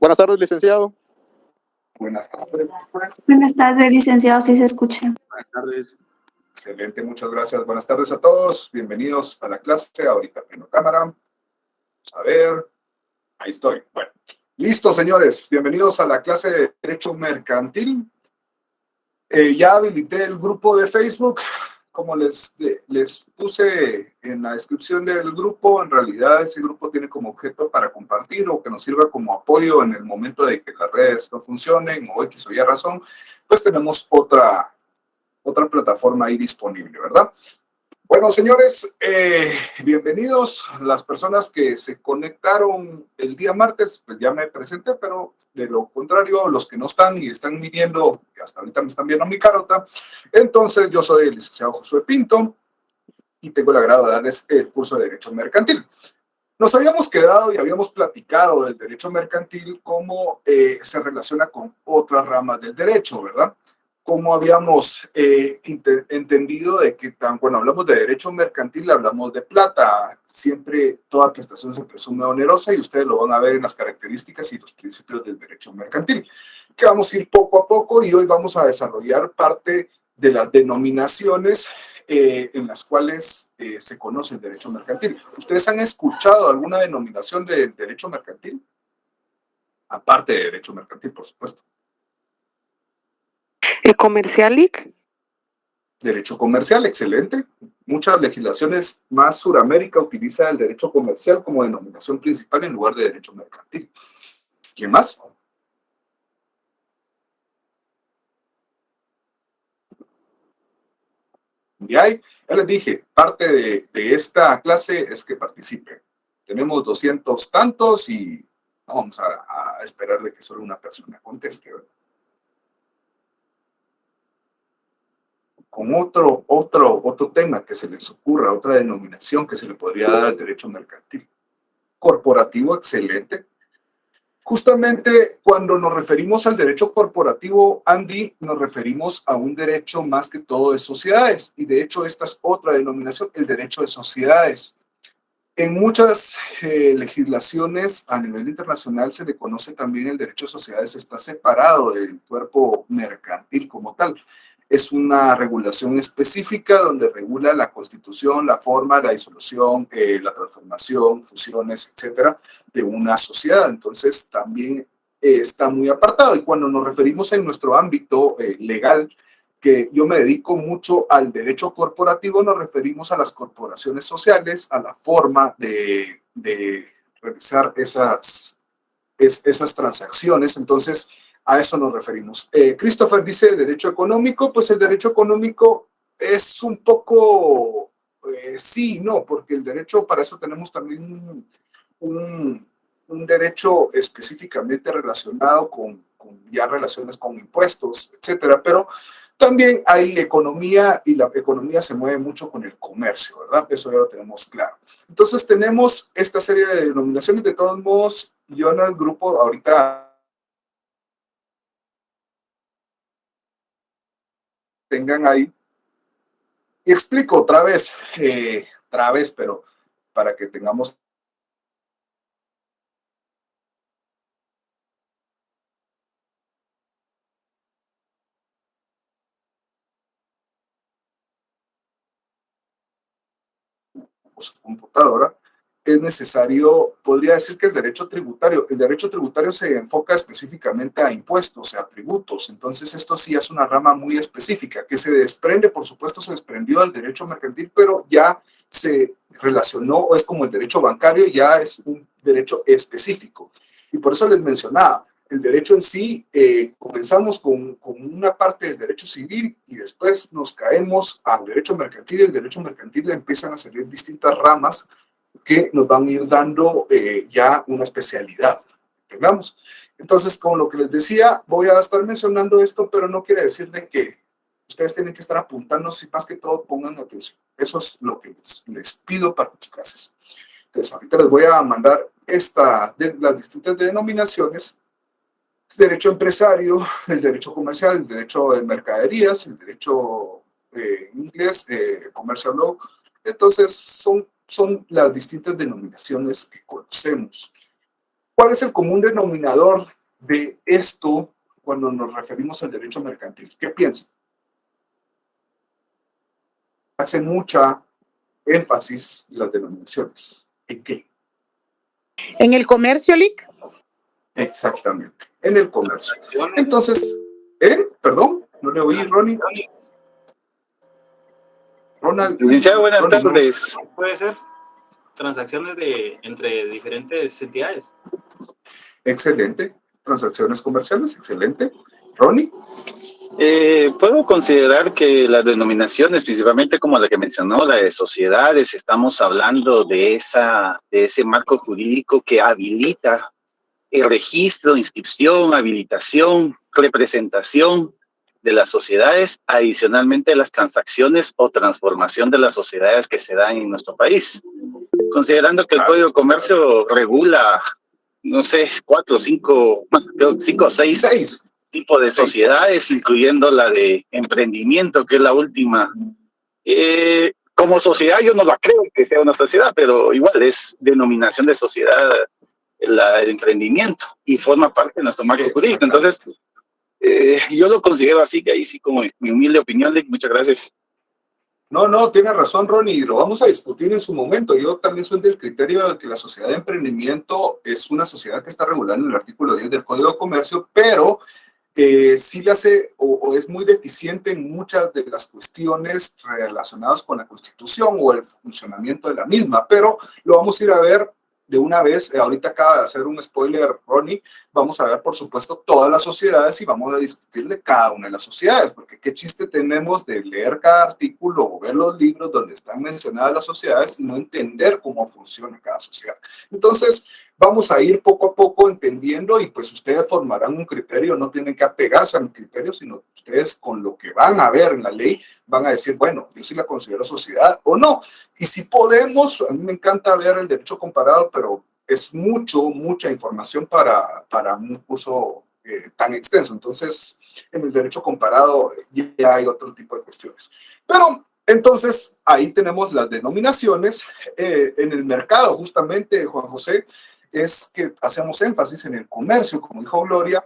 Buenas tardes, licenciado. Buenas tardes. Buenas tardes, licenciado, si se escucha. Buenas tardes. Excelente, muchas gracias. Buenas tardes a todos. Bienvenidos a la clase. Ahorita prendo cámara. Vamos a ver. Ahí estoy. Bueno, listo, señores. Bienvenidos a la clase de Derecho Mercantil. Ya habilité el grupo de Facebook. Como les puse en la descripción del grupo, en realidad ese grupo tiene como objeto para compartir o que nos sirva como apoyo en el momento de que las redes no funcionen o X o Y razón, pues tenemos otra plataforma ahí disponible, ¿verdad? Bueno, señores, bienvenidos. Las personas que se conectaron el día martes, pues ya me presenté, pero de lo contrario, los que no están y están viniendo, que hasta ahorita me están viendo mi carota, entonces yo soy el licenciado Josué Pinto y tengo el agrado de darles el curso de Derecho Mercantil. Nos habíamos quedado y habíamos platicado del derecho mercantil, cómo se relaciona con otras ramas del derecho, ¿verdad? Cómo habíamos entendido de que cuando hablamos de derecho mercantil hablamos de plata. Siempre toda prestación se presume onerosa y ustedes lo van a ver en las características y los principios del derecho mercantil, que vamos a ir poco a poco y hoy vamos a desarrollar parte de las denominaciones en las cuales se conoce el derecho mercantil. ¿Ustedes han escuchado alguna denominación de derecho mercantil? Aparte de derecho mercantil, por supuesto. Comercialic. Derecho comercial, excelente. Muchas legislaciones más Suramérica utiliza el derecho comercial como denominación principal en lugar de derecho mercantil. ¿Quién más? Ya les dije, parte de esta clase es que participen. Tenemos 200 tantos y no vamos a esperar de que solo una persona conteste, ¿verdad? Con otro tema que se les ocurra, otra denominación que se le podría dar al derecho mercantil. Corporativo, excelente. Justamente cuando nos referimos al derecho corporativo, Andy, nos referimos a un derecho más que todo de sociedades. Y de hecho, esta es otra denominación, el derecho de sociedades. En muchas legislaciones a nivel internacional se le conoce también el derecho de sociedades, está separado del cuerpo mercantil como tal. Es una regulación específica donde regula la constitución, la forma, la disolución, la transformación, fusiones, etcétera, de una sociedad. Entonces también está muy apartado. Y cuando nos referimos en nuestro ámbito legal, que yo me dedico mucho al derecho corporativo, nos referimos a las corporaciones sociales, a la forma de realizar esas transacciones. Entonces, a eso nos referimos. Christopher dice derecho económico, pues el derecho económico es un poco sí, no, porque el derecho, para eso tenemos también un derecho específicamente relacionado con ya relaciones con impuestos, etcétera, pero también hay economía y la economía se mueve mucho con el comercio, ¿verdad? Eso ya lo tenemos claro. Entonces tenemos esta serie de denominaciones. De todos modos, yo en el grupo ahorita tengan ahí. Y explico otra vez, pero para que tengamos su computadora, es necesario, podría decir que el derecho tributario se enfoca específicamente a impuestos, a tributos. Entonces esto sí es una rama muy específica que se desprende, por supuesto se desprendió del derecho mercantil, pero ya se relacionó, o es como el derecho bancario, ya es un derecho específico. Y por eso les mencionaba, el derecho en sí, comenzamos con una parte del derecho civil y después nos caemos al derecho mercantil, y el derecho mercantil le empiezan a salir distintas ramas que nos van a ir dando ya una especialidad, ¿entendamos? Entonces, con lo que les decía, voy a estar mencionando esto, pero no quiere decir de que ustedes tienen que estar apuntando, si más que todo pongan atención. Eso es lo que les pido para las clases. Entonces, ahorita les voy a mandar las distintas denominaciones: derecho empresario, el derecho comercial, el derecho de mercaderías, el derecho inglés, commercial law. Entonces, son las distintas denominaciones que conocemos. ¿Cuál es el común denominador de esto cuando nos referimos al derecho mercantil? ¿Qué piensan? Hace mucha énfasis las denominaciones. ¿En qué? En el comercio, Lic. Exactamente, en el comercio. Entonces, perdón, no le oí, Ronnie. Ronald. Licenciado, buenas Ronnie, tardes. Puede ser transacciones entre diferentes entidades. Excelente. Transacciones comerciales, excelente. Ronnie. Puedo considerar que las denominaciones, principalmente como la que mencionó, la de sociedades, estamos hablando de ese marco jurídico que habilita el registro, inscripción, habilitación, representación de las sociedades, adicionalmente las transacciones o transformación de las sociedades que se dan en nuestro país. Considerando que el Código de Comercio regula, no sé, 4, 5, creo 5 o 6 tipos de sociedades, incluyendo la de emprendimiento, que es la última. Como sociedad yo no la creo que sea una sociedad, pero igual es denominación de sociedad el emprendimiento y forma parte de nuestro marco jurídico. Entonces, yo lo considero así, que ahí sí, como mi humilde opinión, muchas gracias. No, tiene razón, Ronnie, y lo vamos a discutir en su momento. Yo también soy del criterio de que la sociedad de emprendimiento es una sociedad que está regulada en el artículo 10 del Código de Comercio, pero sí le hace o es muy deficiente en muchas de las cuestiones relacionadas con la Constitución o el funcionamiento de la misma, pero lo vamos a ir a ver de una vez. Ahorita acaba de hacer un spoiler, Ronnie. Vamos a ver, por supuesto, todas las sociedades y vamos a discutir de cada una de las sociedades, porque qué chiste tenemos de leer cada artículo o ver los libros donde están mencionadas las sociedades y no entender cómo funciona cada sociedad. Entonces, vamos a ir poco a poco entendiendo y pues ustedes formarán un criterio, no tienen que apegarse a mi criterio, sino ustedes con lo que van a ver en la ley van a decir, bueno, yo sí la considero sociedad o no. Y si podemos, a mí me encanta ver el derecho comparado, pero es mucha información para un curso tan extenso. Entonces, en el derecho comparado ya hay otro tipo de cuestiones. Pero entonces, ahí tenemos las denominaciones. En el mercado, justamente, Juan José, es que hacemos énfasis en el comercio, como dijo Gloria.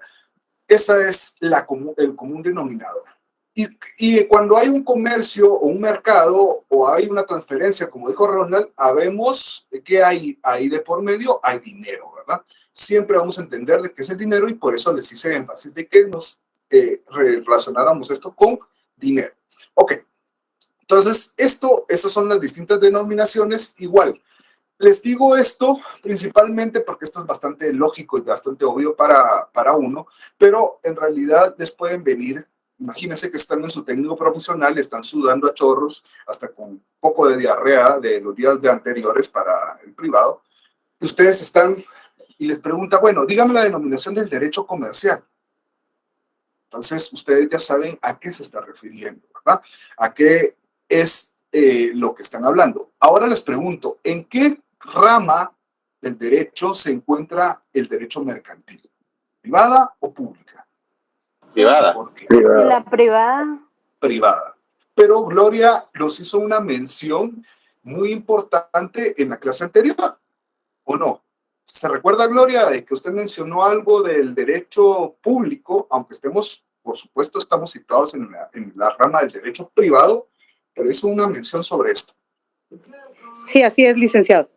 Esa es el común denominador. Y cuando hay un comercio o un mercado o hay una transferencia, como dijo Ronald, habemos que hay ahí de por medio, hay dinero, ¿verdad? Siempre vamos a entender de qué es el dinero y por eso les hice énfasis de que nos relacionáramos esto con dinero. Ok, entonces esas son las distintas denominaciones. Igual, les digo esto principalmente porque esto es bastante lógico y bastante obvio para uno, pero en realidad les pueden venir. Imagínense que están en su técnico profesional, están sudando a chorros, hasta con un poco de diarrea de los días anteriores para el privado. Y ustedes están y les pregunta, bueno, dígame la denominación del derecho comercial. Entonces, ustedes ya saben a qué se está refiriendo, ¿verdad? A qué es lo que están hablando. Ahora les pregunto, ¿en qué rama del derecho se encuentra el derecho mercantil? ¿Privada o pública? Privada. ¿Por qué? La privada. Privada. Pero Gloria nos hizo una mención muy importante en la clase anterior, ¿o no? ¿Se recuerda, Gloria, de que usted mencionó algo del derecho público, aunque estemos, por supuesto, estamos situados en la rama del derecho privado, pero hizo una mención sobre esto? Sí, así es, licenciado.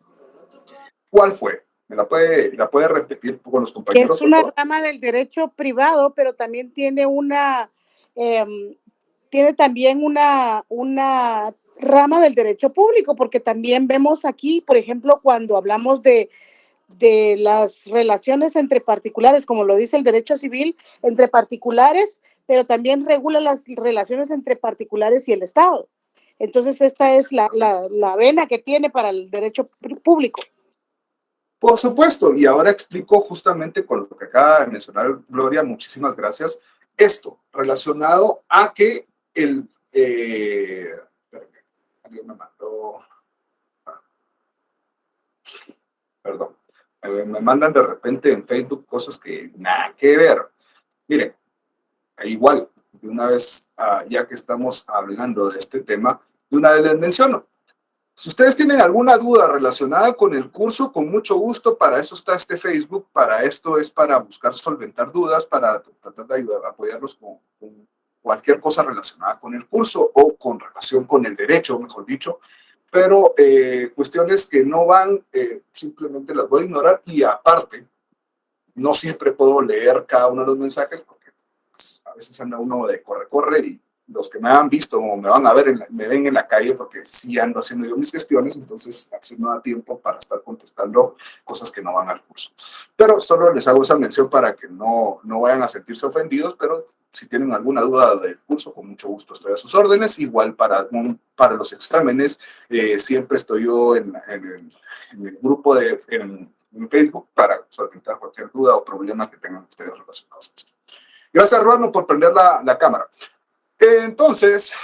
¿Cuál fue? ¿Me la puede repetir con los Que compañeros? es una rama del derecho privado, pero también tiene también una rama del derecho público, porque también vemos aquí, por ejemplo, cuando hablamos de las relaciones entre particulares, como lo dice el derecho civil, entre particulares, pero también regula las relaciones entre particulares y el Estado. Entonces, esta es la vena que tiene para el derecho público. Por supuesto, y ahora explico justamente con lo que acaba de mencionar Gloria, muchísimas gracias, esto relacionado a que alguien me mandó, perdón, me mandan de repente en Facebook cosas que nada que ver. Miren, igual, de una vez, ya que estamos hablando de este tema, de una vez les menciono, Si ustedes tienen alguna duda relacionada con el curso, con mucho gusto, para eso está este Facebook, para esto es para buscar solventar dudas, para tratar de ayudar, apoyarlos con cualquier cosa relacionada con el curso o con relación con el derecho, mejor dicho, pero cuestiones que no van, simplemente las voy a ignorar y aparte, no siempre puedo leer cada uno de los mensajes porque pues, a veces anda uno de corre y los que me han visto o me van a ver, me ven en la calle porque sí ando haciendo yo mis gestiones, entonces a veces no da tiempo para estar contestando cosas que no van al curso. Pero solo les hago esa mención para que no vayan a sentirse ofendidos, pero si tienen alguna duda del curso, con mucho gusto estoy a sus órdenes. Igual para los exámenes, siempre estoy yo en el grupo en Facebook para solventar cualquier duda o problema que tengan ustedes relacionados a esto. Gracias, Ruano, por prender la cámara. Entonces,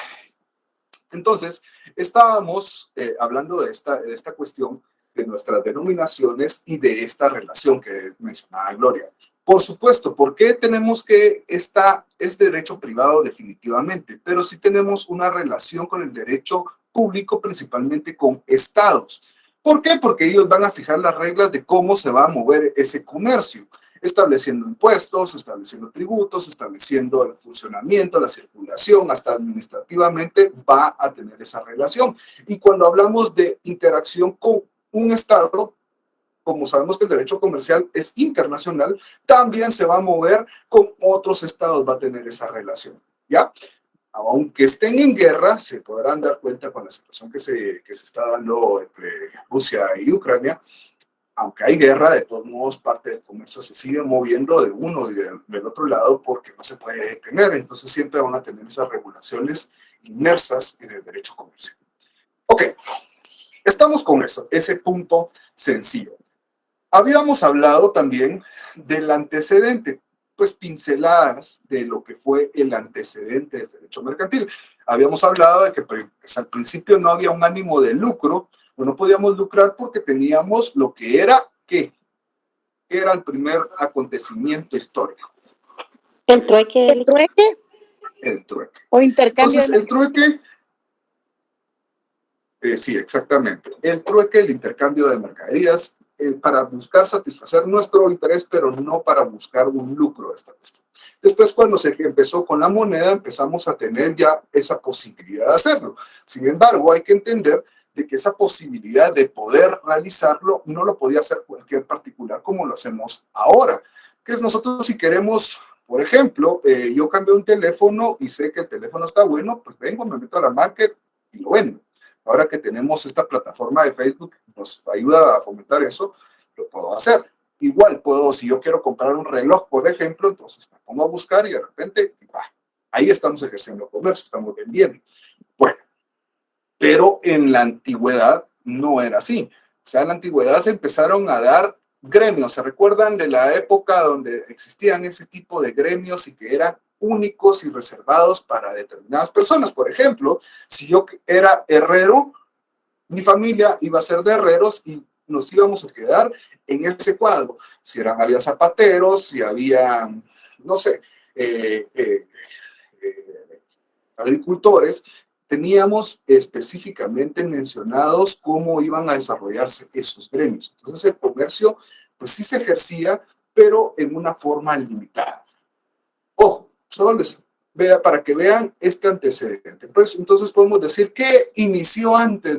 estábamos hablando de esta cuestión de nuestras denominaciones y de esta relación que mencionaba Gloria. Por supuesto, ¿por qué tenemos que es derecho privado definitivamente? Pero sí tenemos una relación con el derecho público, principalmente con estados. ¿Por qué? Porque ellos van a fijar las reglas de cómo se va a mover ese comercio, estableciendo impuestos, estableciendo tributos, estableciendo el funcionamiento, la circulación, hasta administrativamente va a tener esa relación. Y cuando hablamos de interacción con un estado, como sabemos que el derecho comercial es internacional, también se va a mover con otros estados, va a tener esa relación, ¿ya? Aunque estén en guerra, se podrán dar cuenta con la situación que se está dando entre Rusia y Ucrania. Aunque hay guerra, de todos modos, parte del comercio se sigue moviendo de uno y del otro lado porque no se puede detener. Entonces siempre van a tener esas regulaciones inmersas en el derecho comercial. Ok, estamos con eso, ese punto sencillo. Habíamos hablado también del antecedente, pues pinceladas de lo que fue el antecedente del derecho mercantil. Habíamos hablado de que pues, al principio no había un ánimo de lucro, o no podíamos lucrar porque teníamos lo que era, ¿qué? Era el primer acontecimiento histórico. El trueque. ¿El trueque? El trueque. O intercambio. Entonces, el trueque, sí, exactamente. El trueque, el intercambio de mercaderías, para buscar satisfacer nuestro interés, pero no para buscar un lucro de esta cuestión. Después, cuando se empezó con la moneda, empezamos a tener ya esa posibilidad de hacerlo. Sin embargo, hay que entender de que esa posibilidad de poder realizarlo no lo podía hacer cualquier particular como lo hacemos ahora. Que es nosotros si queremos, por ejemplo, yo cambio un teléfono y sé que el teléfono está bueno, pues vengo, me meto a la market y lo vendo. Ahora que tenemos esta plataforma de Facebook, nos ayuda a fomentar eso, lo puedo hacer. Igual puedo, si yo quiero comprar un reloj, por ejemplo, entonces me pongo a buscar y de repente, ahí estamos ejerciendo comercio, estamos vendiendo. Bueno, pero en la antigüedad no era así. O sea, en la antigüedad se empezaron a dar gremios. ¿Se recuerdan de la época donde existían ese tipo de gremios y que eran únicos y reservados para determinadas personas? Por ejemplo, si yo era herrero, mi familia iba a ser de herreros y nos íbamos a quedar en ese cuadro. Si había zapateros, si había, no sé, agricultores, teníamos específicamente mencionados cómo iban a desarrollarse esos gremios. Entonces el comercio, pues sí se ejercía, pero en una forma limitada. Ojo, solo les vea para que vean este antecedente. Pues entonces podemos decir ¿qué inició antes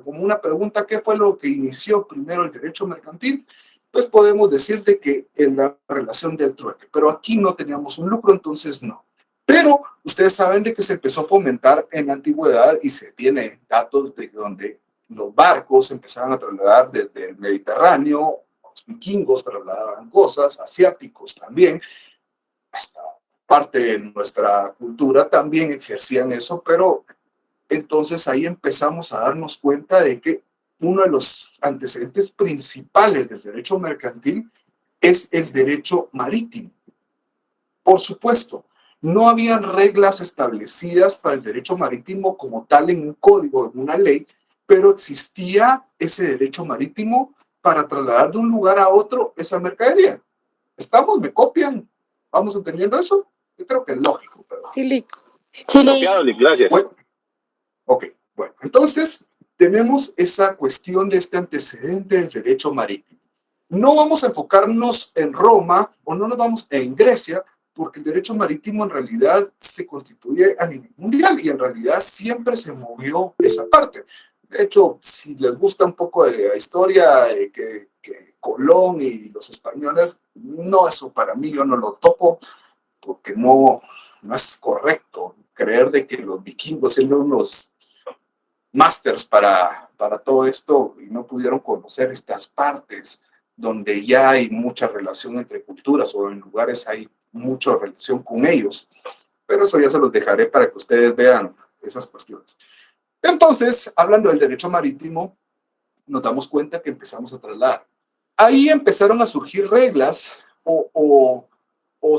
como una pregunta, ¿qué fue lo que inició primero el derecho mercantil? Pues podemos decir de que en la relación del trueque, pero aquí no teníamos un lucro, entonces no. Pero ustedes saben de que se empezó a fomentar en la antigüedad y se tiene datos de donde los barcos empezaron a trasladar desde el Mediterráneo, los vikingos trasladaban cosas, asiáticos también, hasta parte de nuestra cultura también ejercían eso, pero entonces ahí empezamos a darnos cuenta de que uno de los antecedentes principales del derecho mercantil es el derecho marítimo. Por supuesto, no habían reglas establecidas para el derecho marítimo como tal en un código, en una ley, pero existía ese derecho marítimo para trasladar de un lugar a otro esa mercadería. ¿Estamos? ¿Me copian? ¿Vamos entendiendo eso? Yo creo que es lógico. Pero... Sí, Copiado, gracias. Bueno, ok, bueno, entonces tenemos esa cuestión de este antecedente del derecho marítimo. No vamos a enfocarnos en Roma o no nos vamos en Grecia, porque el derecho marítimo en realidad se constituye a nivel mundial y en realidad siempre se movió esa parte. De hecho, si les gusta un poco de la historia, que Colón y los españoles, no, eso para mí yo no lo topo, porque no es correcto creer de que los vikingos eran unos másters para todo esto y no pudieron conocer estas partes donde ya hay mucha relación entre culturas o en lugares hay mucha relación con ellos. Pero eso ya se los dejaré para que ustedes vean esas cuestiones. Entonces, hablando del derecho marítimo, nos damos cuenta que empezamos a trasladar. Ahí empezaron a surgir reglas o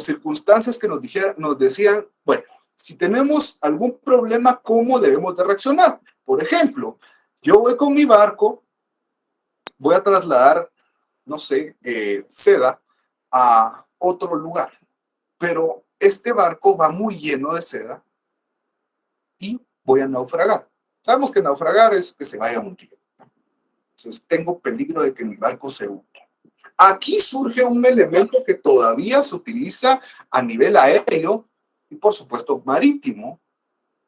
circunstancias que nos decían, bueno, si tenemos algún problema, ¿cómo debemos de reaccionar? Por ejemplo, yo voy con mi barco, voy a trasladar, no sé, seda a otro lugar, pero este barco va muy lleno de seda y voy a naufragar. Sabemos que naufragar es que se vaya a hundir. Entonces tengo peligro de que mi barco se hunda. Aquí surge un elemento que todavía se utiliza a nivel aéreo y por supuesto marítimo,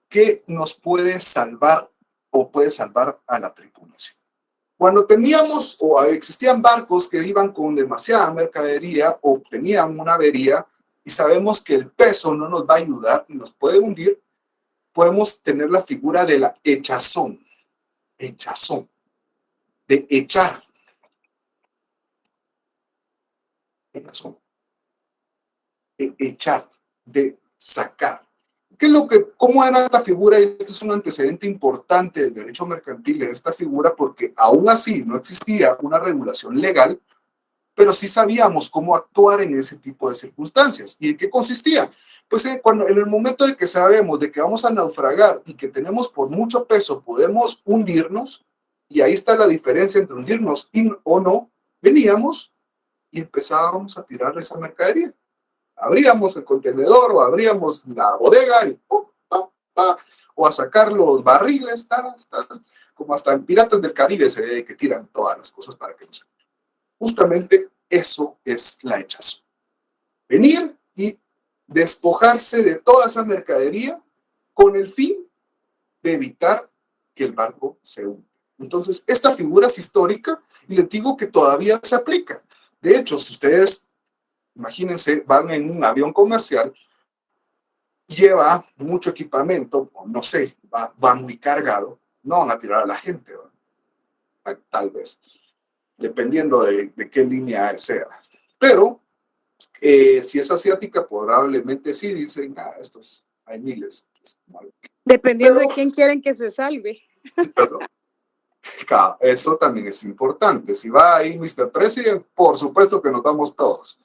que nos puede salvar o puede salvar a la tripulación. Cuando teníamos o existían barcos que iban con demasiada mercadería o tenían una avería y sabemos que el peso no nos va a ayudar y nos puede hundir, podemos tener la figura de la echazón, de echar. De echar, de sacar. ¿Cómo era esta figura? Este es un antecedente importante del derecho mercantil de esta figura porque aún así no existía una regulación legal, pero sí sabíamos cómo actuar en ese tipo de circunstancias. ¿Y en qué consistía? Pues en el momento de que sabemos de que vamos a naufragar y que tenemos por mucho peso, podemos hundirnos, y ahí está la diferencia entre hundirnos o no, veníamos y empezábamos a tirar esa mercadería. Abríamos el contenedor o abríamos la bodega y o a sacar los barriles, como hasta en Piratas del Caribe se ve que tiran todas las cosas para que no se... Justamente eso es la echazón. Venir y despojarse de toda esa mercadería con el fin de evitar que el barco se hunda. Entonces, esta figura es histórica y les digo que todavía se aplica. De hecho, si ustedes, imagínense, van en un avión comercial, lleva mucho equipamiento, no sé, va muy cargado, no van a tirar a la gente, ¿no? Tal vez, dependiendo de qué línea sea. Pero, si es asiática, probablemente sí dicen, estos hay miles. Dependiendo de quién quieren que se salve. Perdón. Eso también es importante. Si va ahí Mr. President, por supuesto que nos vamos todos.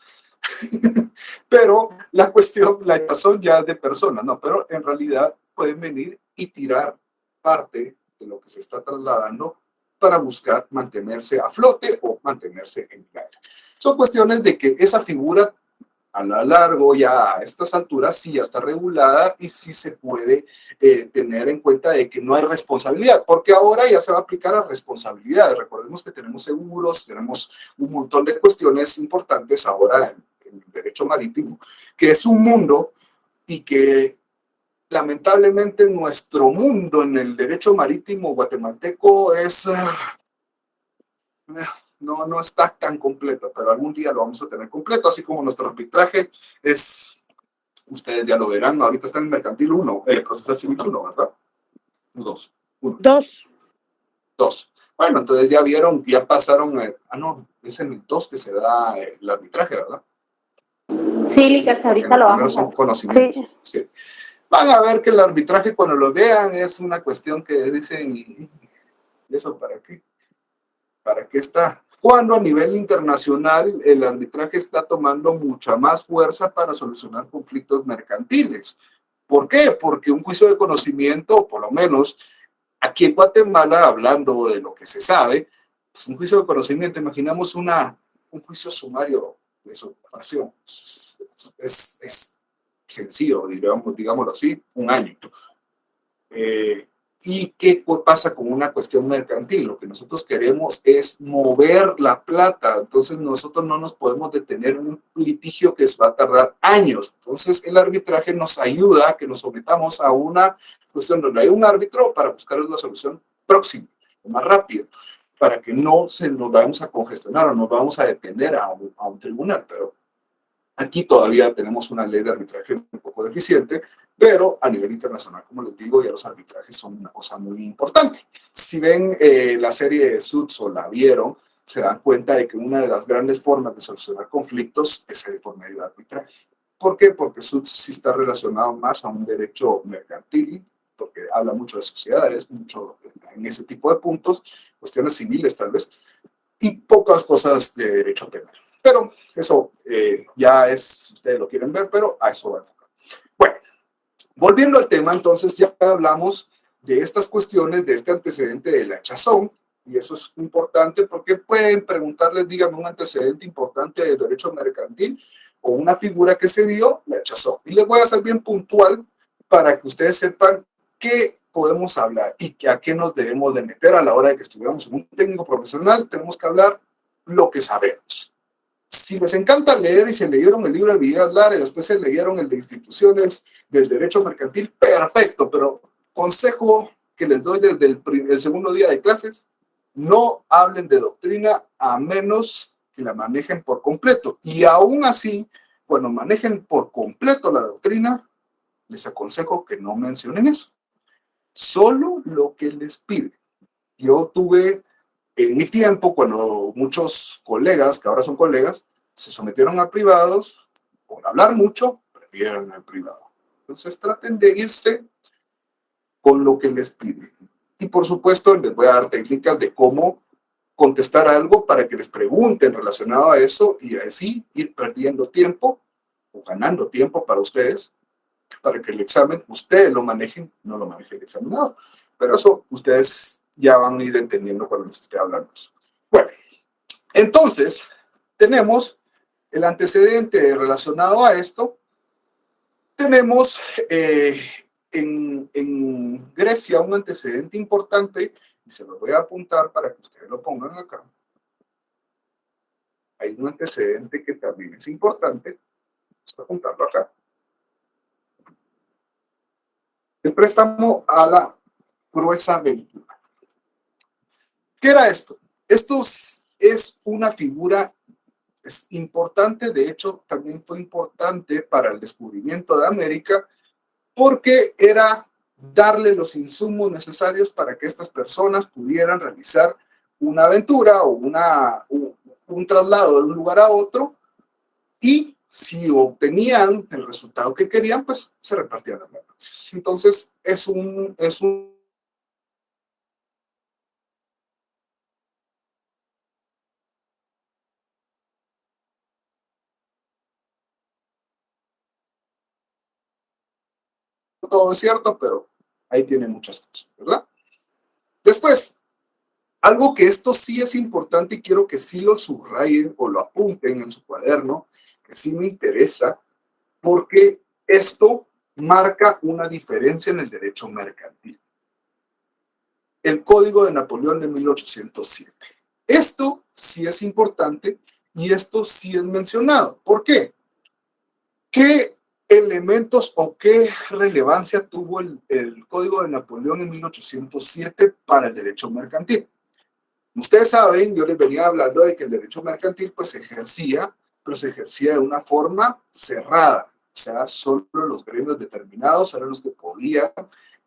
Pero la cuestión, la razón ya es de personas, no, pero en realidad pueden venir y tirar parte de lo que se está trasladando para buscar mantenerse a flote o mantenerse en el aire. Son cuestiones de que esa figura a lo largo ya a estas alturas sí ya está regulada y sí se puede tener en cuenta de que no hay responsabilidad, porque ahora ya se va a aplicar a responsabilidades. Recordemos que tenemos seguros, tenemos un montón de cuestiones importantes ahora en el derecho marítimo, que es un mundo y que lamentablemente nuestro mundo en el derecho marítimo guatemalteco es... no está tan completo, pero algún día lo vamos a tener completo, así como nuestro arbitraje es, ustedes ya lo verán, ahorita está en el mercantil 1, procesal civil 1, ¿verdad? 2. 2. Bueno, entonces ya vieron, ya pasaron, no, es en el 2 que se da el arbitraje, ¿verdad? Sí, Licas, ahorita lo vamos a ver. Sí. Sí. Van a ver que el arbitraje cuando lo vean es una cuestión que dicen, ¿y eso para qué? ¿Para qué está? Cuando a nivel internacional el arbitraje está tomando mucha más fuerza para solucionar conflictos mercantiles. ¿Por qué? Porque un juicio de conocimiento, por lo menos aquí en Guatemala, hablando de lo que se sabe, pues un juicio de conocimiento, imaginamos un juicio sumario de usurpación. Es sencillo, digámoslo así, un año. ¿Y qué pasa con una cuestión mercantil? Lo que nosotros queremos es mover la plata. Entonces nosotros no nos podemos detener en un litigio que va a tardar años. Entonces el arbitraje nos ayuda a que nos sometamos a una cuestión donde hay un árbitro para buscar una solución próxima, más rápida, para que no se nos vayamos a congestionar o nos vamos a depender a un tribunal. Pero aquí todavía tenemos una ley de arbitraje un poco deficiente, pero a nivel internacional, como les digo, ya los arbitrajes son una cosa muy importante. Si ven la serie de Suits o la vieron, se dan cuenta de que una de las grandes formas de solucionar conflictos es por medio de arbitraje. ¿Por qué? Porque Suits sí está relacionado más a un derecho mercantil, porque habla mucho de sociedades, mucho en ese tipo de puntos, cuestiones civiles tal vez, y pocas cosas de derecho penal. Pero eso ya es, si ustedes lo quieren ver, pero a eso va a enfocar. Bueno, volviendo al tema, entonces ya hablamos de estas cuestiones, de este antecedente de la hinchazón, y eso es importante porque pueden preguntarles, díganme, un antecedente importante del derecho mercantil o una figura que se dio, la hinchazón. Y les voy a ser bien puntual para que ustedes sepan qué podemos hablar y a qué nos debemos de meter a la hora de que estuviéramos en un técnico profesional. Tenemos que hablar lo que sabemos. Si les encanta leer y se leyeron el libro de Villegas Lara y después se leyeron el de instituciones del derecho mercantil, perfecto, pero consejo que les doy desde el segundo día de clases, no hablen de doctrina a menos que la manejen por completo. Y aún así, cuando manejen por completo la doctrina, les aconsejo que no mencionen eso. Solo lo que les pide. Yo tuve en mi tiempo, cuando muchos colegas, que ahora son colegas, se sometieron a privados, por hablar mucho, perdieron el privado. Entonces traten de irse con lo que les piden. Y por supuesto, les voy a dar técnicas de cómo contestar algo para que les pregunten relacionado a eso y así ir perdiendo tiempo o ganando tiempo para ustedes, para que el examen ustedes lo manejen, no lo maneje el examinador. Pero eso ustedes ya van a ir entendiendo cuando les esté hablando eso. Bueno, entonces tenemos el antecedente relacionado a esto. Tenemos en Grecia un antecedente importante, y se lo voy a apuntar para que ustedes lo pongan acá. Hay un antecedente que también es importante. Vamos a apuntarlo acá. El préstamo a la gruesa ventura. ¿Qué era esto? Esto es una figura importante, de hecho también fue importante para el descubrimiento de América, porque era darle los insumos necesarios para que estas personas pudieran realizar una aventura o un traslado de un lugar a otro, y si obtenían el resultado que querían, pues se repartían las ganancias. Entonces es un todo es cierto, pero ahí tiene muchas cosas, ¿verdad? Después, algo que esto sí es importante y quiero que sí lo subrayen o lo apunten en su cuaderno, que sí me interesa, porque esto marca una diferencia en el derecho mercantil. El Código de Napoleón de 1807. Esto sí es importante y esto sí es mencionado. ¿Por qué? ¿Qué elementos o qué relevancia tuvo el Código de Napoleón en 1807 para el derecho mercantil? Ustedes saben, yo les venía hablando de que el derecho mercantil pues se ejercía, pero se ejercía de una forma cerrada. O sea, solo los gremios determinados eran los que podían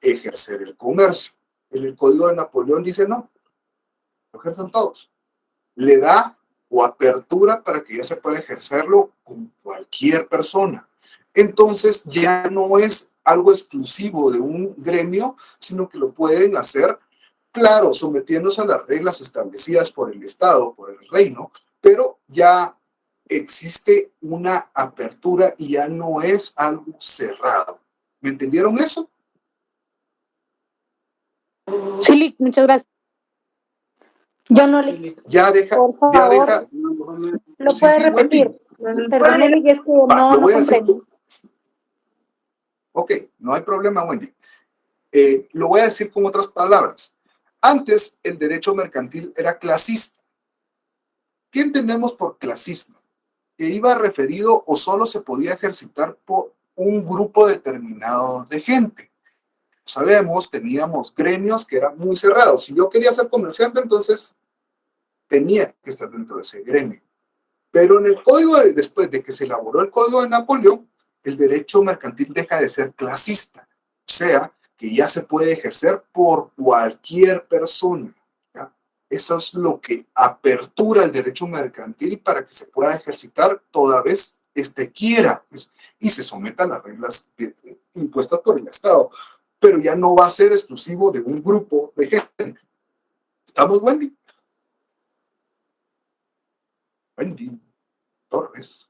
ejercer el comercio. En el Código de Napoleón dice no, lo ejercen todos. Le da o apertura para que ya se pueda ejercerlo con cualquier persona. Entonces ya no es algo exclusivo de un gremio, sino que lo pueden hacer, claro, sometiéndose a las reglas establecidas por el Estado, por el reino, pero ya existe una apertura y ya no es algo cerrado. ¿Me entendieron eso? Sí, muchas gracias. Yo no le... Ya deja, por favor, ya deja. ¿lo puede repetir? Perdóneme, es que no comprendo. Ok, no hay problema, Wendy. Lo voy a decir con otras palabras. Antes el derecho mercantil era clasista. ¿Qué entendemos por clasista? Que iba referido o solo se podía ejercitar por un grupo determinado de gente. Sabemos, teníamos gremios que eran muy cerrados. Si yo quería ser comerciante, entonces tenía que estar dentro de ese gremio. Pero en el código, después de que se elaboró el Código de Napoleón, el derecho mercantil deja de ser clasista. O sea, que ya se puede ejercer por cualquier persona. ¿Ya? Eso es lo que apertura el derecho mercantil para que se pueda ejercitar toda vez quiera, pues, y se someta a las reglas impuestas por el Estado. Pero ya no va a ser exclusivo de un grupo de gente. ¿Estamos, Wendy? Wendy Torres.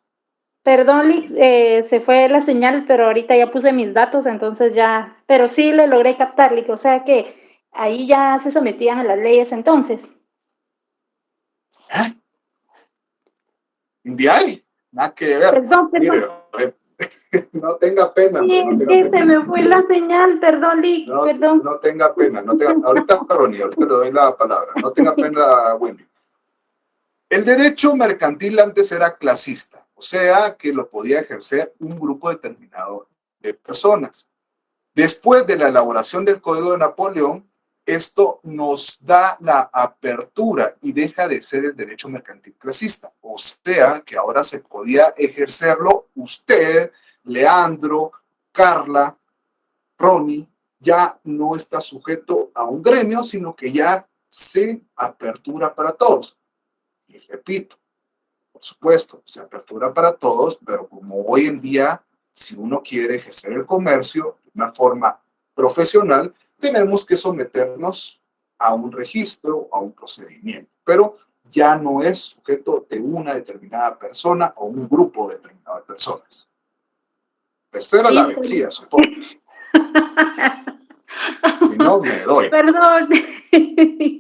Perdón, Lick, se fue la señal, pero ahorita ya puse mis datos, entonces ya, pero sí le logré captar, Lick, o sea que ahí ya se sometían a las leyes entonces. ¿Eh? ¿Indiay? Nada que ver. Perdón. Mire, no tenga pena. Sí, No es tenga que pena. se me fue la señal, perdón, Lick, perdón. No tenga pena. Ahorita, Ronnie, ahorita le doy la palabra. No tenga pena, Wendy. El derecho mercantil antes era clasista, o sea, que lo podía ejercer un grupo determinado de personas. Después de la elaboración del Código de Napoleón, esto nos da la apertura y deja de ser el derecho mercantil clasista. O sea, que ahora se podía ejercerlo usted, Leandro, Carla, Ronnie, ya no está sujeto a un gremio, sino que ya se apertura para todos. Y repito, por supuesto, se apertura para todos, pero como hoy en día, si uno quiere ejercer el comercio de una forma profesional, tenemos que someternos a un registro, a un procedimiento, pero ya no es sujeto de una determinada persona o un grupo determinado de personas. Tercera la vencida, supongo. Si no, me doy. Perdón.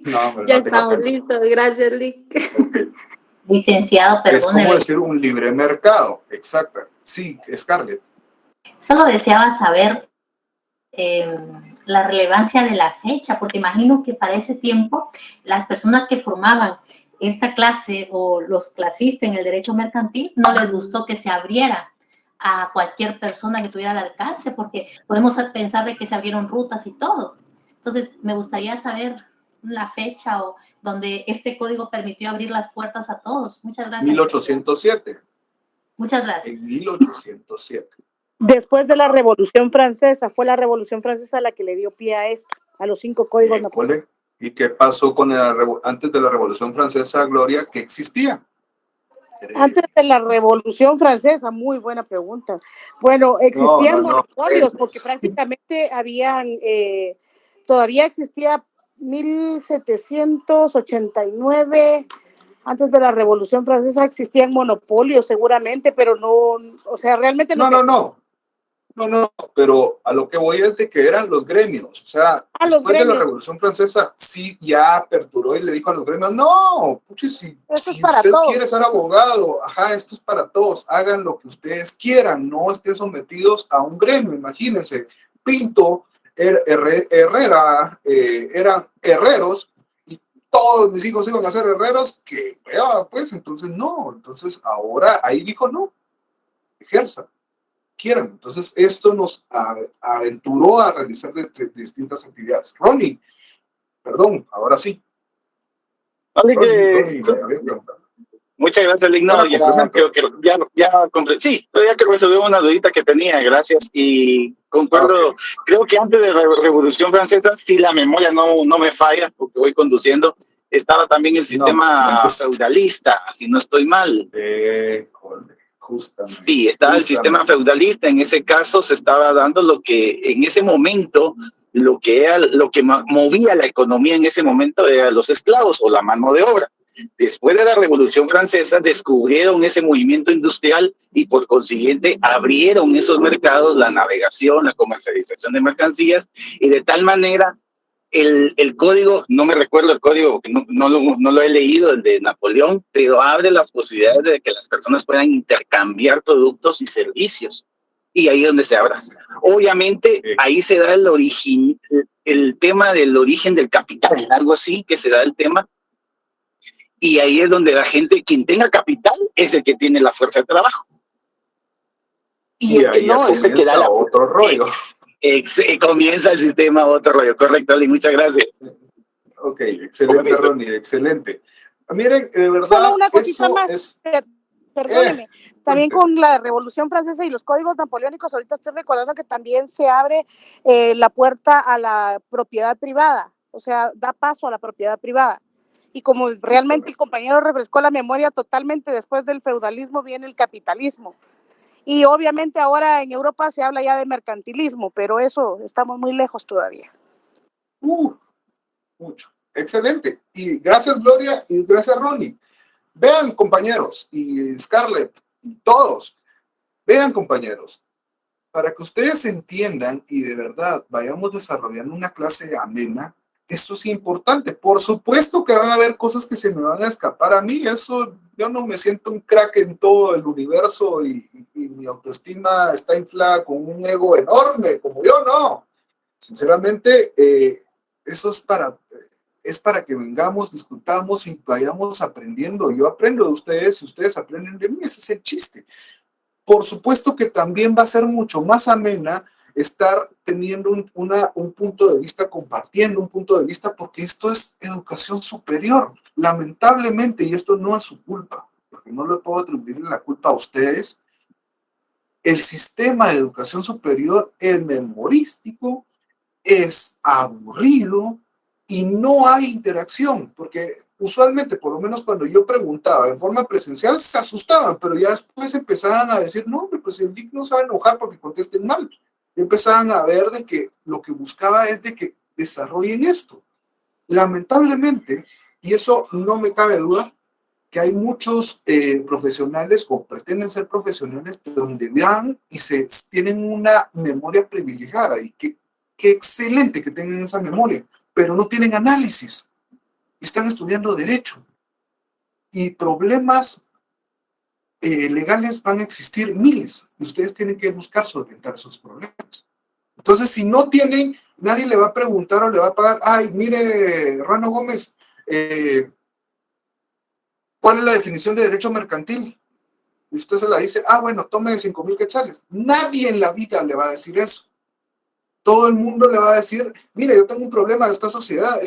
No, Ya no tenga estamos pena. listos, gracias, Lick. Okay. Licenciado, Es como perdóneme. decir un libre mercado, exacto. Sí, Scarlett. Solo deseaba saber la relevancia de la fecha, porque imagino que para ese tiempo las personas que formaban esta clase o los clasistas en el derecho mercantil no les gustó que se abriera a cualquier persona que tuviera al alcance, porque podemos pensar de que se abrieron rutas y todo. Entonces, me gustaría saber la fecha o donde este código permitió abrir las puertas a todos. Muchas gracias. 1807. Muchas gracias. En 1807. Después de la Revolución Francesa, fue la Revolución Francesa la que le dio pie a esto, a los 5 códigos napoleónicos. ¿Y qué pasó con antes de la Revolución Francesa, Gloria? ¿Qué existía? Antes de la Revolución Francesa, muy buena pregunta. Bueno, existían monopolios porque prácticamente habían, todavía existía 1789, antes de la Revolución Francesa existían monopolios seguramente, pero no, o sea, realmente no. No, pero a lo que voy es de que eran los gremios, o sea, después de la Revolución Francesa, sí, ya aperturó y le dijo a los gremios, no, puche, si usted quiere ser abogado, esto es para todos, hagan lo que ustedes quieran, no estén sometidos a un gremio, imagínense, Pinto, Herrera, eran herreros, y todos mis hijos iban a ser herreros, que, pues, entonces no, entonces ahora ahí dijo, no, ejerza. Quieran. Entonces, esto nos aventuró a realizar distintas actividades. Ronnie, perdón, ahora sí. Muchas gracias, Lick. No, ya creo que sí, pero ya que resolvió una dudita que tenía, gracias. Y concuerdo, creo que antes de la Revolución Francesa, si la memoria no me falla, porque voy conduciendo, estaba también el sistema feudalista, si no estoy mal. Sí, estaba el sistema feudalista. En ese caso se estaba dando lo que en ese momento, lo que movía la economía en ese momento eran los esclavos o la mano de obra. Después de la Revolución Francesa descubrieron ese movimiento industrial y por consiguiente abrieron esos mercados, la navegación, la comercialización de mercancías, y de tal manera el código, no me recuerdo el código, porque no lo he leído, el de Napoleón, pero abre las posibilidades de que las personas puedan intercambiar productos y servicios. y ahí es donde se abra. Obviamente, ahí se da el tema del origen del capital, algo así que se da el tema, y ahí es donde la gente, quien tenga capital, es el que tiene la fuerza de trabajo. Y el que no, es el que da la... otro rollo. Comienza el sistema otro rollo. Correcto, Ali, muchas gracias. Ok, excelente, Ronnie, excelente. Miren, de verdad, solo una cosita más. Es... Perdóneme, también con la Revolución Francesa y los códigos napoleónicos, ahorita estoy recordando que también se abre la puerta a la propiedad privada, o sea, da paso a la propiedad privada. Y como realmente el compañero refrescó la memoria totalmente, después del feudalismo viene el capitalismo. Y obviamente ahora en Europa se habla ya de mercantilismo, pero eso estamos muy lejos todavía. Mucho. Excelente. Y gracias, Gloria, y gracias, Ronnie. Vean, compañeros, y Scarlett, y todos, vean, compañeros, para que ustedes entiendan y de verdad vayamos desarrollando una clase amena, eso es importante. Por supuesto que van a haber cosas que se me van a escapar a mí, eso, yo no me siento un crack en todo el universo y mi autoestima está inflada con un ego enorme, como yo, no. Sinceramente, eso es para que vengamos, discutamos y vayamos aprendiendo. Yo aprendo de ustedes y ustedes aprenden de mí, ese es el chiste. Por supuesto que también va a ser mucho más amena estar teniendo un punto de vista, compartiendo un punto de vista, porque esto es educación superior. Lamentablemente, y esto no es su culpa, porque no le puedo atribuir la culpa a ustedes, el sistema de educación superior, el memorístico, es aburrido y no hay interacción, porque usualmente, por lo menos cuando yo preguntaba en forma presencial, se asustaban, pero ya después empezaban a decir, no, pues el LIC no se va a enojar porque contesten mal. Y empezaban a ver de que lo que buscaba es de que desarrollen esto. Lamentablemente, y eso no me cabe duda, que hay muchos profesionales o pretenden ser profesionales donde vean y tienen una memoria privilegiada y qué excelente que tengan esa memoria, pero no tienen análisis. Están estudiando derecho y problemas legales van a existir miles y ustedes tienen que buscar solventar esos problemas. Entonces, si no tienen, nadie le va a preguntar o le va a pagar, ay, mire, Rano Gómez, ¿cuál es la definición de derecho mercantil? Y usted se la dice, bueno, tome 5,000 quetzales. Nadie en la vida le va a decir eso. Todo el mundo le va a decir, mire, yo tengo un problema de esta sociedad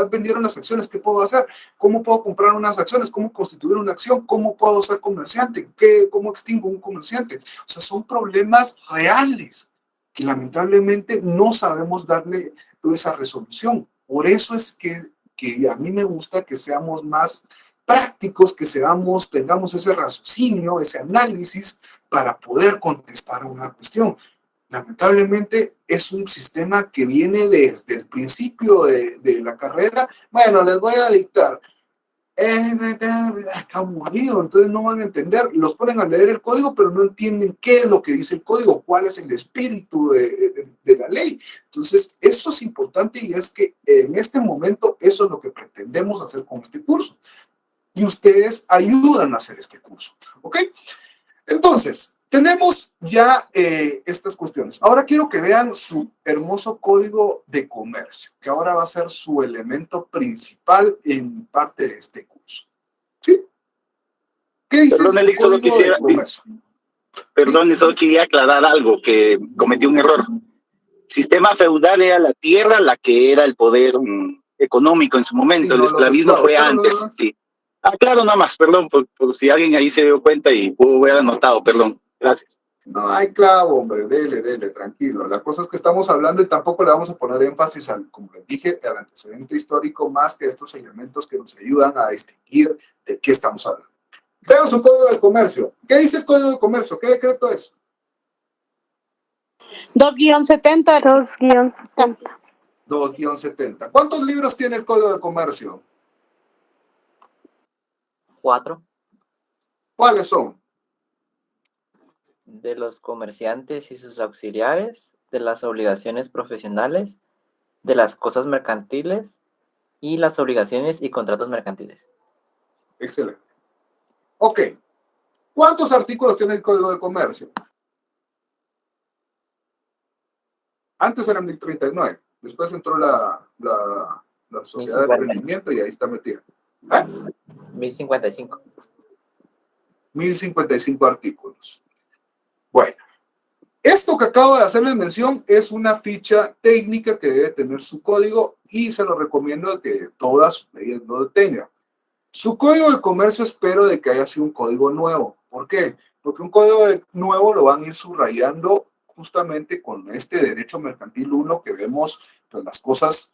vendieron las acciones, ¿qué puedo hacer? ¿Cómo puedo comprar unas acciones? ¿Cómo constituir una acción? ¿Cómo puedo ser comerciante? ¿Cómo extingo un comerciante? O sea, son problemas reales que lamentablemente no sabemos darle toda esa resolución. Por eso es que a mí me gusta que seamos más prácticos, que tengamos ese raciocinio, ese análisis para poder contestar a una cuestión. Lamentablemente es un sistema que viene desde el principio de la carrera. Bueno, les voy a dictar. Qué aburrido, entonces no van a entender. Los ponen a leer el código, pero no entienden qué es lo que dice el código, cuál es el espíritu de la ley. Entonces, eso es importante y es que en este momento eso es lo que pretendemos hacer con este curso. Y ustedes ayudan a hacer este curso, ¿ok? Entonces, tenemos ya estas cuestiones. Ahora quiero que vean su hermoso código de comercio, que ahora va a ser su elemento principal en parte de este curso. ¿Sí? ¿Qué dice Perdón, Alex, solo quisiera, ¿Sí? Solo quería aclarar algo, que cometí un error. Sistema feudal era la tierra, la que era el poder económico en su momento. Sí, el esclavismo fue antes. Sí. Claro, nada más, perdón, por si alguien ahí se dio cuenta y pudo haber anotado, perdón. Gracias. No hay clavo, hombre, dele, tranquilo. La cosa es que estamos hablando y tampoco le vamos a poner énfasis al, como les dije, al antecedente histórico, más que estos elementos que nos ayudan a distinguir de qué estamos hablando. Vean su código de comercio. ¿Qué dice el código de comercio? ¿Qué decreto es? 2-70. 2-70. 2-70. ¿Cuántos libros tiene el código de comercio? 4. ¿Cuáles son? De los comerciantes y sus auxiliares, de las obligaciones profesionales, de las cosas mercantiles y las obligaciones y contratos mercantiles. Excelente. Ok. ¿Cuántos artículos tiene el Código de Comercio? Antes era 1039, después entró la sociedad de rendimiento y ahí está metida. 1055. 1055 artículos. Bueno, esto que acabo de hacerles mención es una ficha técnica que debe tener su código y se lo recomiendo que todas sus leyes lo tengan. Su código de comercio espero de que haya sido un código nuevo. ¿Por qué? Porque un código nuevo lo van a ir subrayando justamente con este derecho mercantil 1 que vemos pues, las cosas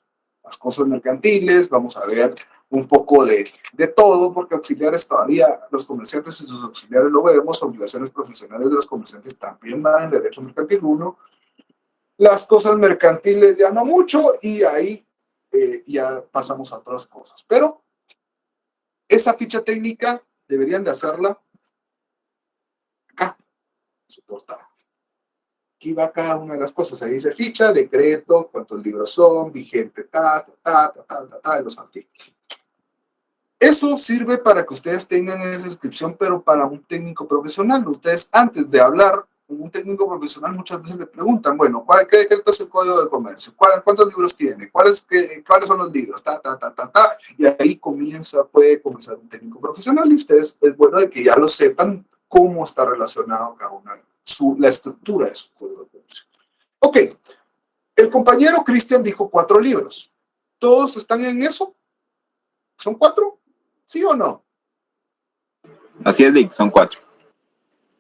mercantiles, vamos a ver un poco de todo, porque auxiliares todavía, los comerciantes y sus auxiliares lo vemos, obligaciones profesionales de los comerciantes también van en derecho mercantil 1, las cosas mercantiles ya no mucho, y ahí ya pasamos a otras cosas. Pero esa ficha técnica deberían de hacerla acá, en su portada. Aquí va cada una de las cosas, ahí dice ficha, decreto, cuántos libros son, vigente, los artículos. Eso sirve para que ustedes tengan esa descripción, pero para un técnico profesional. Ustedes, antes de hablar con un técnico profesional, muchas veces le preguntan, bueno, ¿qué decreto es el Código de Comercio? ¿Cuántos libros tiene? ¿Cuáles son los libros? Y ahí puede comenzar un técnico profesional y ustedes, es bueno de que ya lo sepan cómo está relacionado cada una, la estructura de su Código de Comercio. Ok, el compañero Cristian dijo 4 libros. ¿Todos están en eso? ¿Son 4? ¿Sí o no? Así es, Dick, son 4.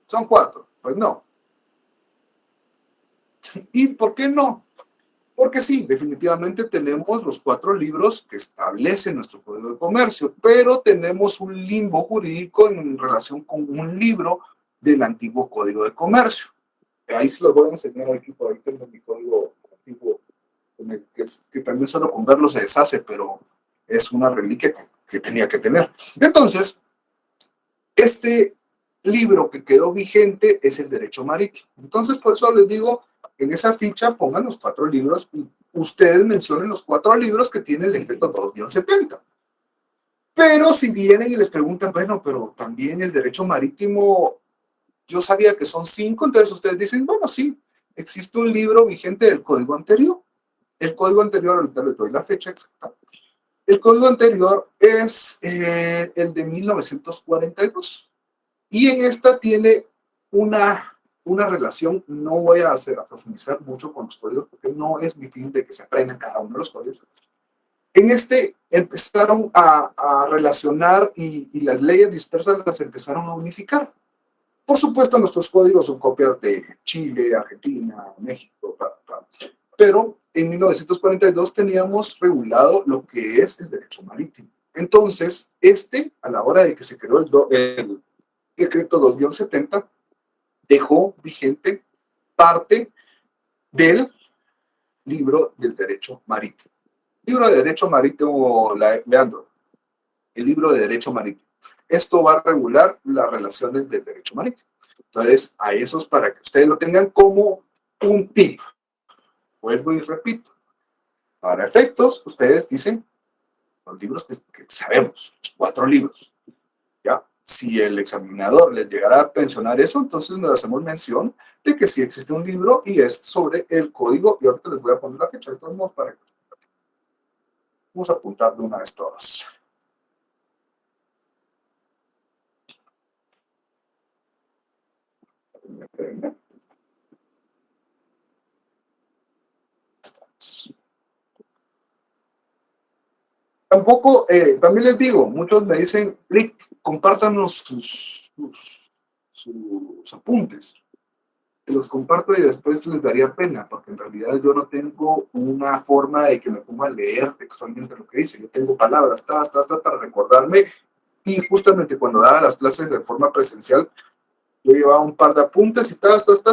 Son 4, pues no. ¿Y por qué no? Porque sí, definitivamente tenemos los 4 libros que establecen nuestro Código de Comercio, pero tenemos un limbo jurídico en relación con un libro del antiguo Código de Comercio. Ahí se los voy a enseñar aquí, por ahí tengo mi código antiguo, que también solo con verlo se deshace, pero es una reliquia que tenía que tener. Entonces, este libro que quedó vigente es el derecho marítimo. Entonces, por eso les digo, en esa ficha pongan los 4 libros y ustedes mencionen los 4 libros que tiene el decreto 2-70. Pero si vienen y les preguntan, bueno, pero también el derecho marítimo, yo sabía que son 5, entonces ustedes dicen, bueno, sí, existe un libro vigente del código anterior. El código anterior, ahorita les doy la fecha exacta. El código anterior es el de 1942. Y en esta tiene una relación, no voy a profundizar mucho con los códigos, porque no es mi fin de que se aprendan cada uno de los códigos. En este empezaron a relacionar y las leyes dispersas las empezaron a unificar. Por supuesto, nuestros códigos son copias de Chile, Argentina, México, pero en 1942 teníamos regulado lo que es el derecho marítimo. Entonces, a la hora de que se creó el decreto 2-70, dejó vigente parte del libro del derecho marítimo. Libro de derecho marítimo, Leandro, el libro de derecho marítimo. Esto va a regular las relaciones del derecho marítimo. Entonces, a esos para que ustedes lo tengan como un tip. Vuelvo y repito. Para efectos, ustedes dicen los libros que sabemos, los 4 libros. ¿Ya? Si el examinador les llegara a mencionar eso, entonces nos hacemos mención de que sí existe un libro y es sobre el código. Y ahorita les voy a poner la fecha de todos modos para que vamos a apuntar de una vez todas. Tampoco, también les digo, muchos me dicen, Rick, compártanos sus apuntes. Los comparto y después les daría pena, porque en realidad yo no tengo una forma de que me ponga a leer textualmente lo que dice. Yo tengo palabras, para recordarme, y justamente cuando daba las clases de forma presencial, yo llevaba un par de apuntes y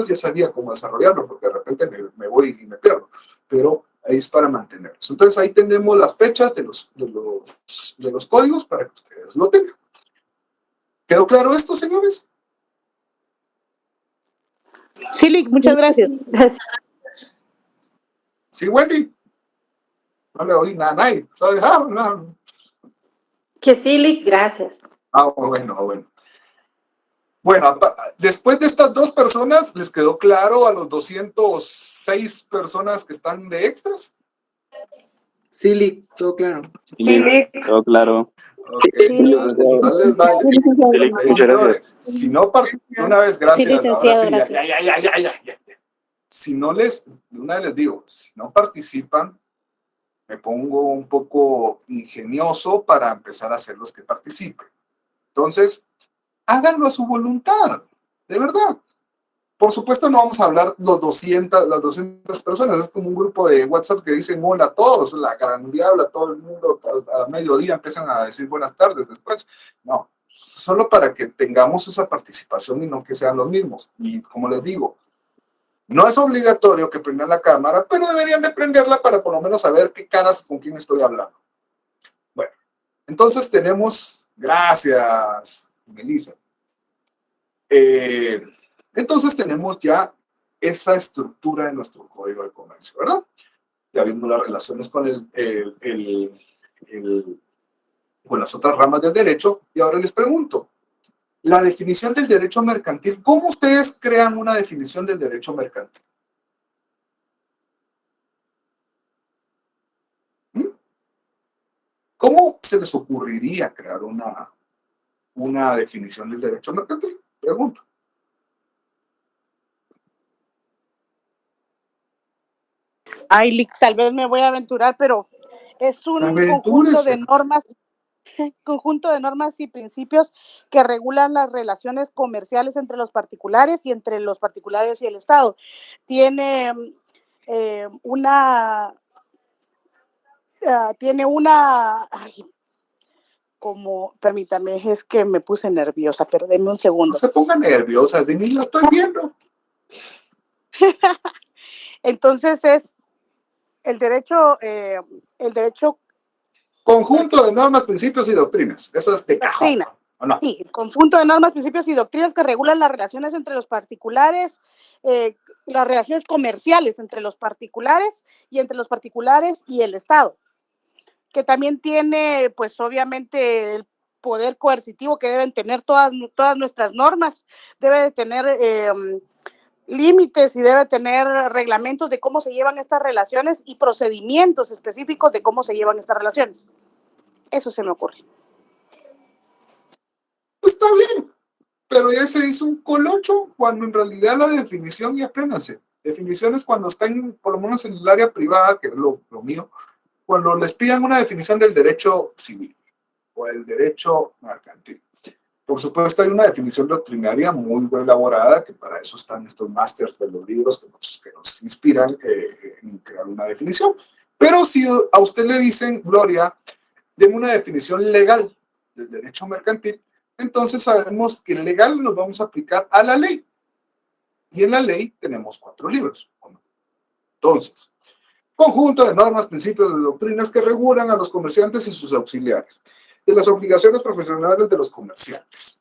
ya sabía cómo desarrollarlo, porque de repente me voy y me pierdo. Pero ahí es para mantenerlos. Entonces ahí tenemos las fechas de los códigos para que ustedes lo tengan. ¿Quedó claro esto, señores? Sí, Lick, muchas gracias. Sí, Wendy. No le oí nada a nadie. ¿Sabes? Que sí, Lick, gracias. Bueno. Bueno, después de estas dos personas, ¿les quedó claro a los 206 personas que están de extras? Sí, Lick, todo claro. Todo claro. Okay. No les vale. Muchas gracias. Si no una vez, gracias. Sí, licenciado, ahora sí, gracias. ya. Si no una vez les digo, si no participan, me pongo un poco ingenioso para empezar a hacer los que participen. Entonces, háganlo a su voluntad, de verdad. Por supuesto, no vamos a hablar las 200 personas, es como un grupo de WhatsApp que dicen hola a todos, la gran diabla, todo el mundo a mediodía empiezan a decir buenas tardes después. No, solo para que tengamos esa participación y no que sean los mismos. Y como les digo, no es obligatorio que prendan la cámara, pero deberían de prenderla para por lo menos saber qué caras con quién estoy hablando. Bueno, entonces tenemos, gracias, Melissa. Entonces tenemos ya esa estructura de nuestro código de comercio, ¿verdad? Ya vimos las relaciones con con las otras ramas del derecho, y ahora les pregunto, la definición del derecho mercantil, ¿cómo ustedes crean una definición del derecho mercantil? ¿Cómo se les ocurriría crear una definición del derecho mercantil? Pregunto. Ay, tal vez me voy a aventurar, pero es un conjunto de normas y principios que regulan las relaciones comerciales entre los particulares y entre los particulares y el Estado. Tiene permítame, es que me puse nerviosa, pero denme un segundo. No se ponga nerviosa, de mí la estoy viendo. Entonces es el derecho conjunto de normas, principios y doctrinas. Eso es de cajón. ¿O no? Sí, el conjunto de normas, principios y doctrinas que regulan las relaciones entre los particulares, las relaciones comerciales entre los particulares y entre los particulares y el Estado, que también tiene, pues obviamente, el poder coercitivo que deben tener todas nuestras normas, debe de tener límites y debe tener reglamentos de cómo se llevan estas relaciones y procedimientos específicos de cómo se llevan estas relaciones. Eso se me ocurre. Está bien, pero ya se hizo un colocho cuando en realidad la definición, y apréndanse, definiciones cuando están, por lo menos en el área privada, que es lo mío, cuando les pidan una definición del derecho civil o el derecho mercantil. Por supuesto, hay una definición doctrinaria muy bien elaborada, que para eso están estos másters de los libros que nos inspiran en crear una definición. Pero si a usted le dicen, Gloria, deme una definición legal del derecho mercantil, entonces sabemos que legal nos vamos a aplicar a la ley. Y en la ley tenemos 4 libros. Entonces, conjunto de normas, principios y doctrinas que regulan a los comerciantes y sus auxiliares, de las obligaciones profesionales de los comerciantes,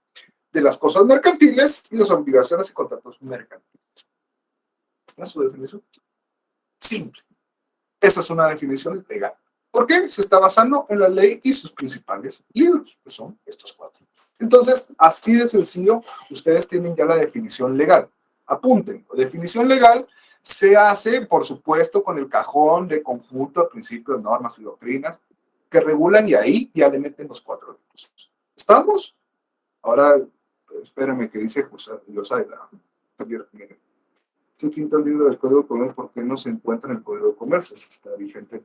de las cosas mercantiles y las obligaciones y contratos mercantiles. ¿Esta es su definición? Simple. Esa es una definición legal. ¿Por qué? Se está basando en la ley y sus principales libros, que son estos 4. Entonces, así de sencillo, ustedes tienen ya la definición legal. Apunten, la definición legal se hace, por supuesto, con el cajón de conjunto de principios, normas y doctrinas que regulan, y ahí ya le meten los 4 libros. ¿Estamos? Ahora, espérenme, que dice José Yosaida. El quinto libro del Código de Comercio, ¿por qué no se encuentra en el Código de Comercio? Eso está vigente.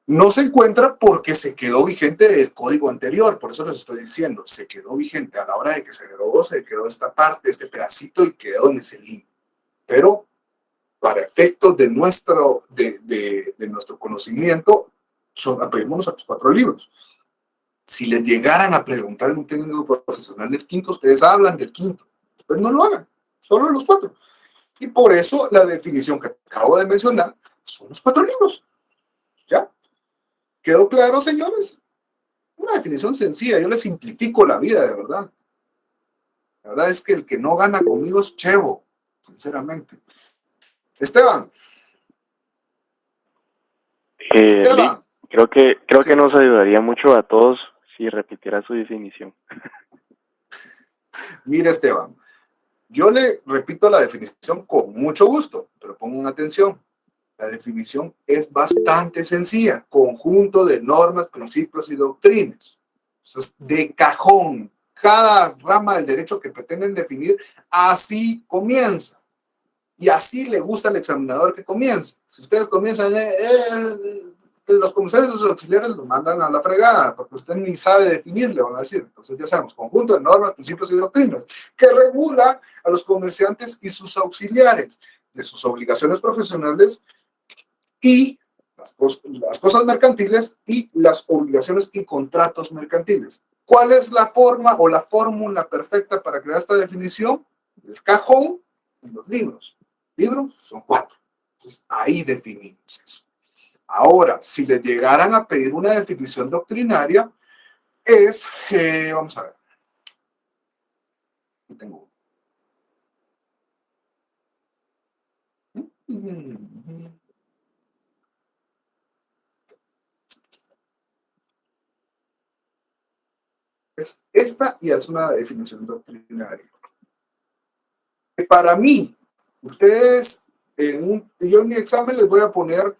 No se encuentra porque se quedó vigente del código anterior, por eso les estoy diciendo, se quedó vigente a la hora de que se derogó, se quedó esta parte, este pedacito, y quedó en ese link. Pero para efectos de nuestro conocimiento, apeguémonos a los 4 libros. Si les llegaran a preguntar en un técnico profesional del quinto, ustedes hablan del quinto. Pues no lo hagan, solo los 4. Y por eso la definición que acabo de mencionar son los 4 libros. ¿Ya? ¿Quedó claro, señores? Una definición sencilla, yo les simplifico la vida, de verdad. La verdad es que el que no gana conmigo es Chevo, sinceramente. Esteban. Esteban. Creo que nos ayudaría mucho a todos si repitiera su definición. Mire, Esteban, yo le repito la definición con mucho gusto, pero pongan atención. La definición es bastante sencilla. Conjunto de normas, principios y doctrinas. Eso es de cajón. Cada rama del derecho que pretenden definir, así comienza. Y así le gusta al examinador que comience. Si ustedes comienzan, los comisarios y sus auxiliares lo mandan a la fregada, porque usted ni sabe definirle, van a decir. Entonces ya sabemos, conjunto de normas, principios y doctrinas, que regula a los comerciantes y sus auxiliares de sus obligaciones profesionales y las cosas mercantiles y las obligaciones y contratos mercantiles. ¿Cuál es la forma o la fórmula perfecta para crear esta definición? El cajón y los libros. Libros son 4. Entonces, ahí definimos eso. Ahora, si le llegaran a pedir una definición doctrinaria, es, vamos a ver. Aquí tengo. Es esta y es una definición doctrinaria. Para mí, ustedes, yo en mi examen les voy a poner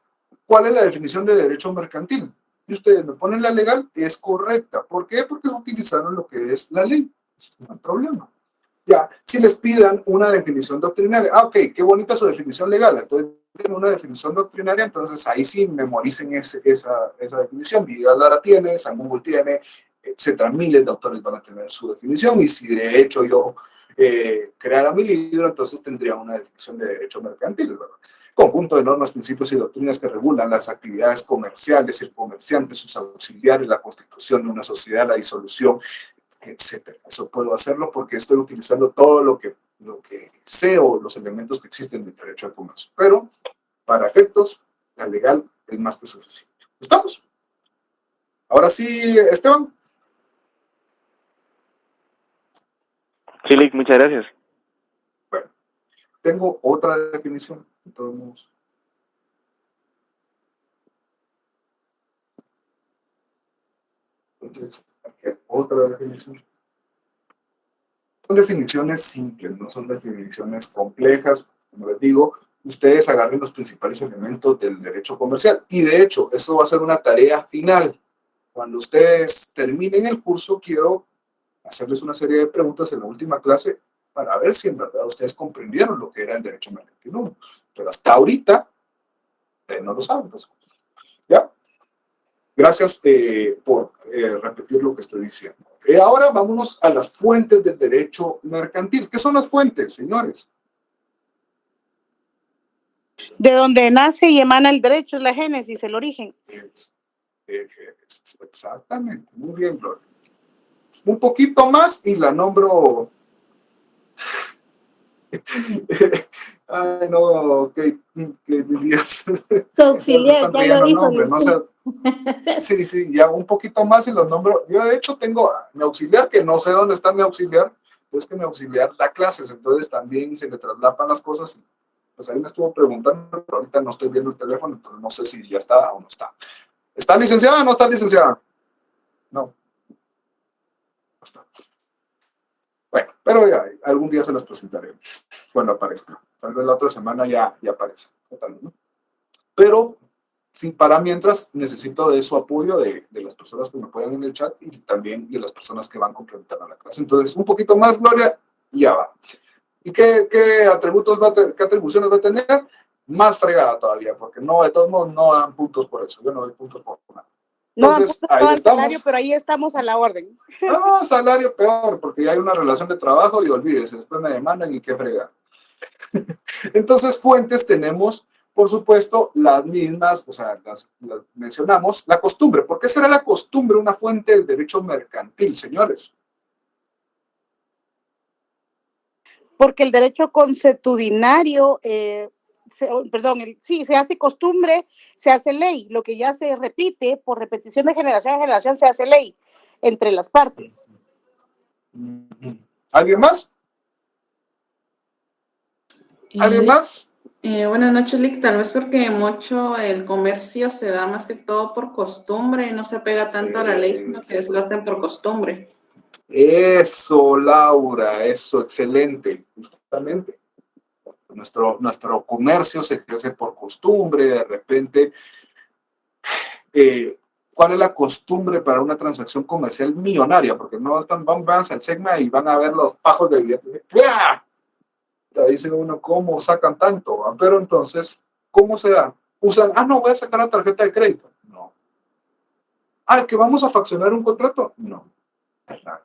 cuál es la definición de derecho mercantil. Y ustedes me ponen la legal, es correcta. ¿Por qué? Porque utilizaron lo que es la ley. Eso no hay problema. Ya, si les pidan una definición doctrinaria, ok, qué bonita su definición legal. Entonces, tienen una definición doctrinaria, entonces ahí sí memoricen esa definición. Vidal Lara tiene, San Google tiene, etcétera. Miles de autores van a tener su definición. Y si de hecho yo creara mi libro, entonces tendría una definición de derecho mercantil, ¿verdad? Conjunto de normas, principios y doctrinas que regulan las actividades comerciales, el comerciante, sus auxiliares, la constitución de una sociedad, la disolución, etcétera. Eso puedo hacerlo porque estoy utilizando todo lo que sé o los elementos que existen del derecho al comercio. Pero, para efectos, la legal es más que suficiente. ¿Estamos? Ahora sí, Esteban. Sí, Lick, muchas gracias. Bueno, tengo otra definición, de todos modos. Entonces, aquí hay otra definición. Son definiciones simples, no son definiciones complejas. Como les digo, ustedes agarren los principales elementos del derecho comercial. Y de hecho, eso va a ser una tarea final. Cuando ustedes terminen el curso, quiero hacerles una serie de preguntas en la última clase para ver si en verdad ustedes comprendieron lo que era el derecho mercantil 1. Pero hasta ahorita, no lo saben. Pues. ¿Ya? Gracias por repetir lo que estoy diciendo. Ahora vámonos a las fuentes del derecho mercantil. ¿Qué son las fuentes, señores? De donde nace y emana el derecho es la génesis, el origen. Exactamente. Muy bien, Gloria. Un poquito más y la nombro. Ay, no, ¿qué dirías? Su auxiliar, ya lo dijo. No sé, sí, ya un poquito más y los nombro. Yo, de hecho, tengo mi auxiliar, que no sé dónde está mi auxiliar, pero es que mi auxiliar da clases, entonces también se le traslapan las cosas. Pues ahí me estuvo preguntando, pero ahorita no estoy viendo el teléfono, entonces no sé si ya está o no está. ¿Está licenciada o no está licenciada? No. Bueno, pero ya, algún día se las presentaré cuando aparezca. Tal vez la otra semana ya aparece. ¿No? Pero, sí, para mientras necesito de su apoyo de las personas que me apoyan en el chat y también de las personas que van complementando la clase. Entonces, un poquito más, Gloria, y ya va. ¿Y qué atribuciones va a tener? Más fregada todavía, porque no, de todos modos, no dan puntos por eso. Yo no doy puntos por nada. Entonces, no, ahí estamos. Salario, pero ahí estamos a la orden. No, salario peor, porque ya hay una relación de trabajo y olvídese, después me demandan y qué fregar. Entonces, fuentes tenemos, por supuesto, las mismas, o sea, las mencionamos, la costumbre. ¿Por qué será la costumbre una fuente del derecho mercantil, señores? Porque el derecho consuetudinario, se hace costumbre, se hace ley. Lo que ya se repite, por repetición de generación en generación, se hace ley entre las partes. ¿Alguien más? ¿Alguien más? Buenas noches, Lick. Tal vez porque mucho el comercio se da más que todo por costumbre, no se pega tanto a la ley, sino que lo hacen por costumbre. Eso, Laura, eso, excelente, justamente. Nuestro comercio se crece por costumbre, de repente. ¿Cuál es la costumbre para una transacción comercial millonaria? Porque no están, van al Segma y van a ver los pajos de billetes. ¡Ya! Dice uno, ¿cómo sacan tanto? Pero entonces, ¿cómo se da? Usan, no, voy a sacar la tarjeta de crédito. No. ¿Que vamos a faccionar un contrato? No. Es raro.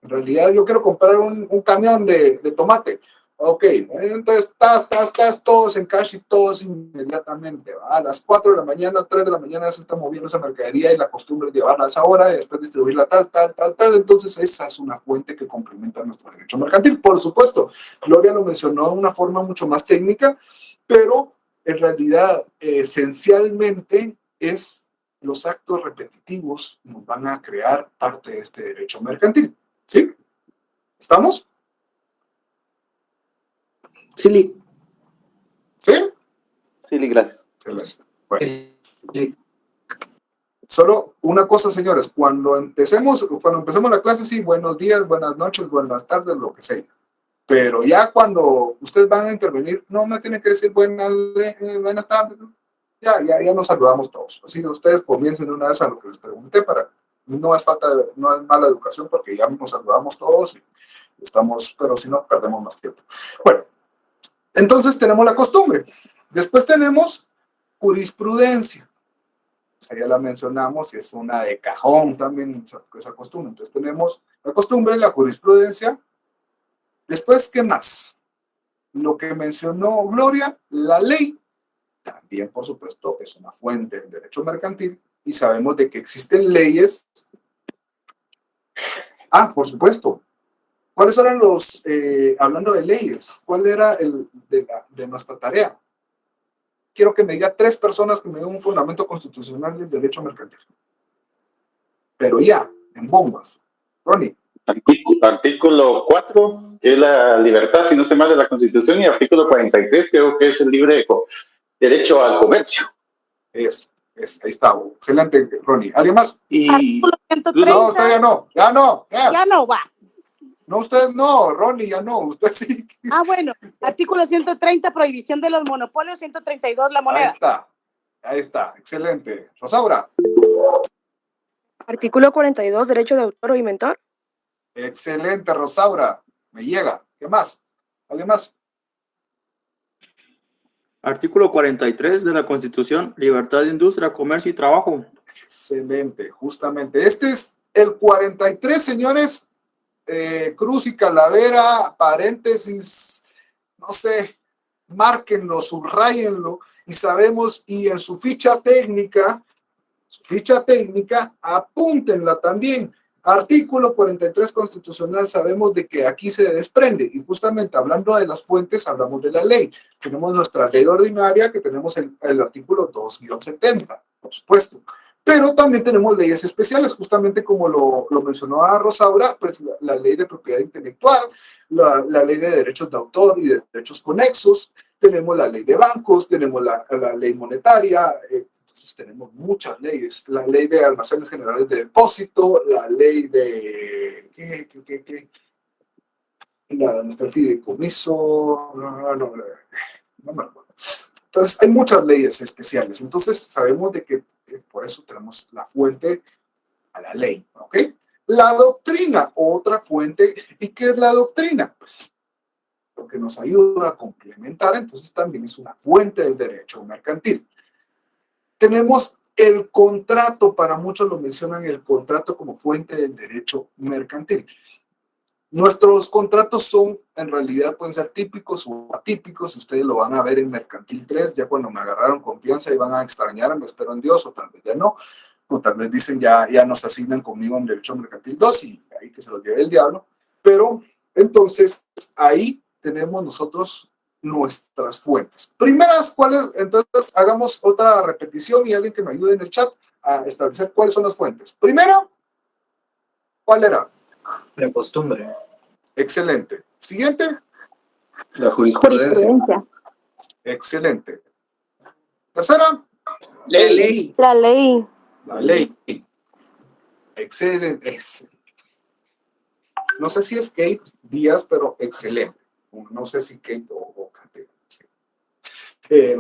En realidad, yo quiero comprar un camión de tomate. Ok, entonces estás todos en cash y todos inmediatamente. ¿Va? A las 4 de la mañana, 3 de la mañana ya se está moviendo esa mercadería y la costumbre es llevarla a esa hora y después distribuirla tal. Entonces esa es una fuente que complementa nuestro derecho mercantil. Por supuesto, Gloria lo mencionó de una forma mucho más técnica, pero en realidad esencialmente es los actos repetitivos nos van a crear parte de este derecho mercantil. ¿Sí? ¿Estamos? Sí. ¿Sí? Sí, gracias. Excelente. Bueno. Solo una cosa, señores, cuando empecemos la clase, sí, buenos días, buenas noches, buenas tardes, lo que sea. Pero ya cuando ustedes van a intervenir, no me tienen que decir buenas tardes. Ya nos saludamos todos. Así que ustedes comiencen una vez a lo que les pregunté no es mala educación porque ya nos saludamos todos y estamos, pero si no, perdemos más tiempo. Bueno. Entonces tenemos la costumbre. Después tenemos jurisprudencia. Esa ya la mencionamos y es una de cajón también esa costumbre. Entonces tenemos la costumbre, la jurisprudencia. Después, ¿qué más? Lo que mencionó Gloria, la ley, también por supuesto es una fuente del derecho mercantil y sabemos de que existen leyes. Por supuesto. ¿Cuáles eran hablando de leyes, cuál era de nuestra tarea? Quiero que me diga 3 personas que me den un fundamento constitucional del derecho mercantil. Pero ya, en bombas. Ronnie. Artículo 4, que es la libertad, si no estoy mal, de la Constitución, y artículo 43, creo que es el libre derecho al comercio. Ahí está. Excelente, Ronnie. ¿Alguien más? Artículo 130. No, usted ya no. Ya no va. No, usted no, Ronnie, ya no, usted sí. Bueno, artículo 130, prohibición de los monopolios, 132, la moneda. Ahí está, excelente. Rosaura. Artículo 42, derecho de autor o inventor. Excelente, Rosaura, me llega. ¿Qué más? ¿Alguien más? Artículo 43 de la Constitución, libertad de industria, comercio y trabajo. Excelente, justamente. Este es el 43, señores. Cruz y calavera, paréntesis, no sé, márquenlo, subrayenlo y sabemos, y en su ficha técnica, apúntenla también. Artículo 43 constitucional, sabemos de que aquí se desprende, y justamente hablando de las fuentes, hablamos de la ley. Tenemos nuestra ley ordinaria, que tenemos el artículo 2-70, por supuesto. Pero también tenemos leyes especiales, justamente como lo mencionó a Rosaura, pues la ley de propiedad intelectual, la ley de derechos de autor y de derechos conexos, tenemos la ley de bancos, tenemos la ley monetaria, entonces tenemos muchas leyes, la ley de almacenes generales de depósito, la ley de... nuestro fideicomiso, no me acuerdo. Entonces, hay muchas leyes especiales. Entonces, sabemos de que por eso tenemos la fuente a la ley, ¿ok? La doctrina, otra fuente. ¿Y qué es la doctrina? Pues, lo que nos ayuda a complementar, entonces también es una fuente del derecho mercantil. Tenemos el contrato, para muchos lo mencionan el contrato como fuente del derecho mercantil. Nuestros contratos son, en realidad, pueden ser típicos o atípicos. Ustedes lo van a ver en Mercantil 3, ya cuando me agarraron confianza y van a extrañarme, espero en Dios, o tal vez ya no. O tal vez dicen ya nos asignan conmigo en Derecho Mercantil 2 y ahí que se los lleve el diablo. Pero, entonces, ahí tenemos nosotros nuestras fuentes. Primeras, ¿cuáles? Entonces, hagamos otra repetición y alguien que me ayude en el chat a establecer cuáles son las fuentes. Primera, ¿cuál era? La costumbre. Excelente. Siguiente. La jurisprudencia. Excelente. Tercera. La ley. La ley. Excelente. no sé si es Kate Díaz, pero excelente. No sé si Kate o Kate.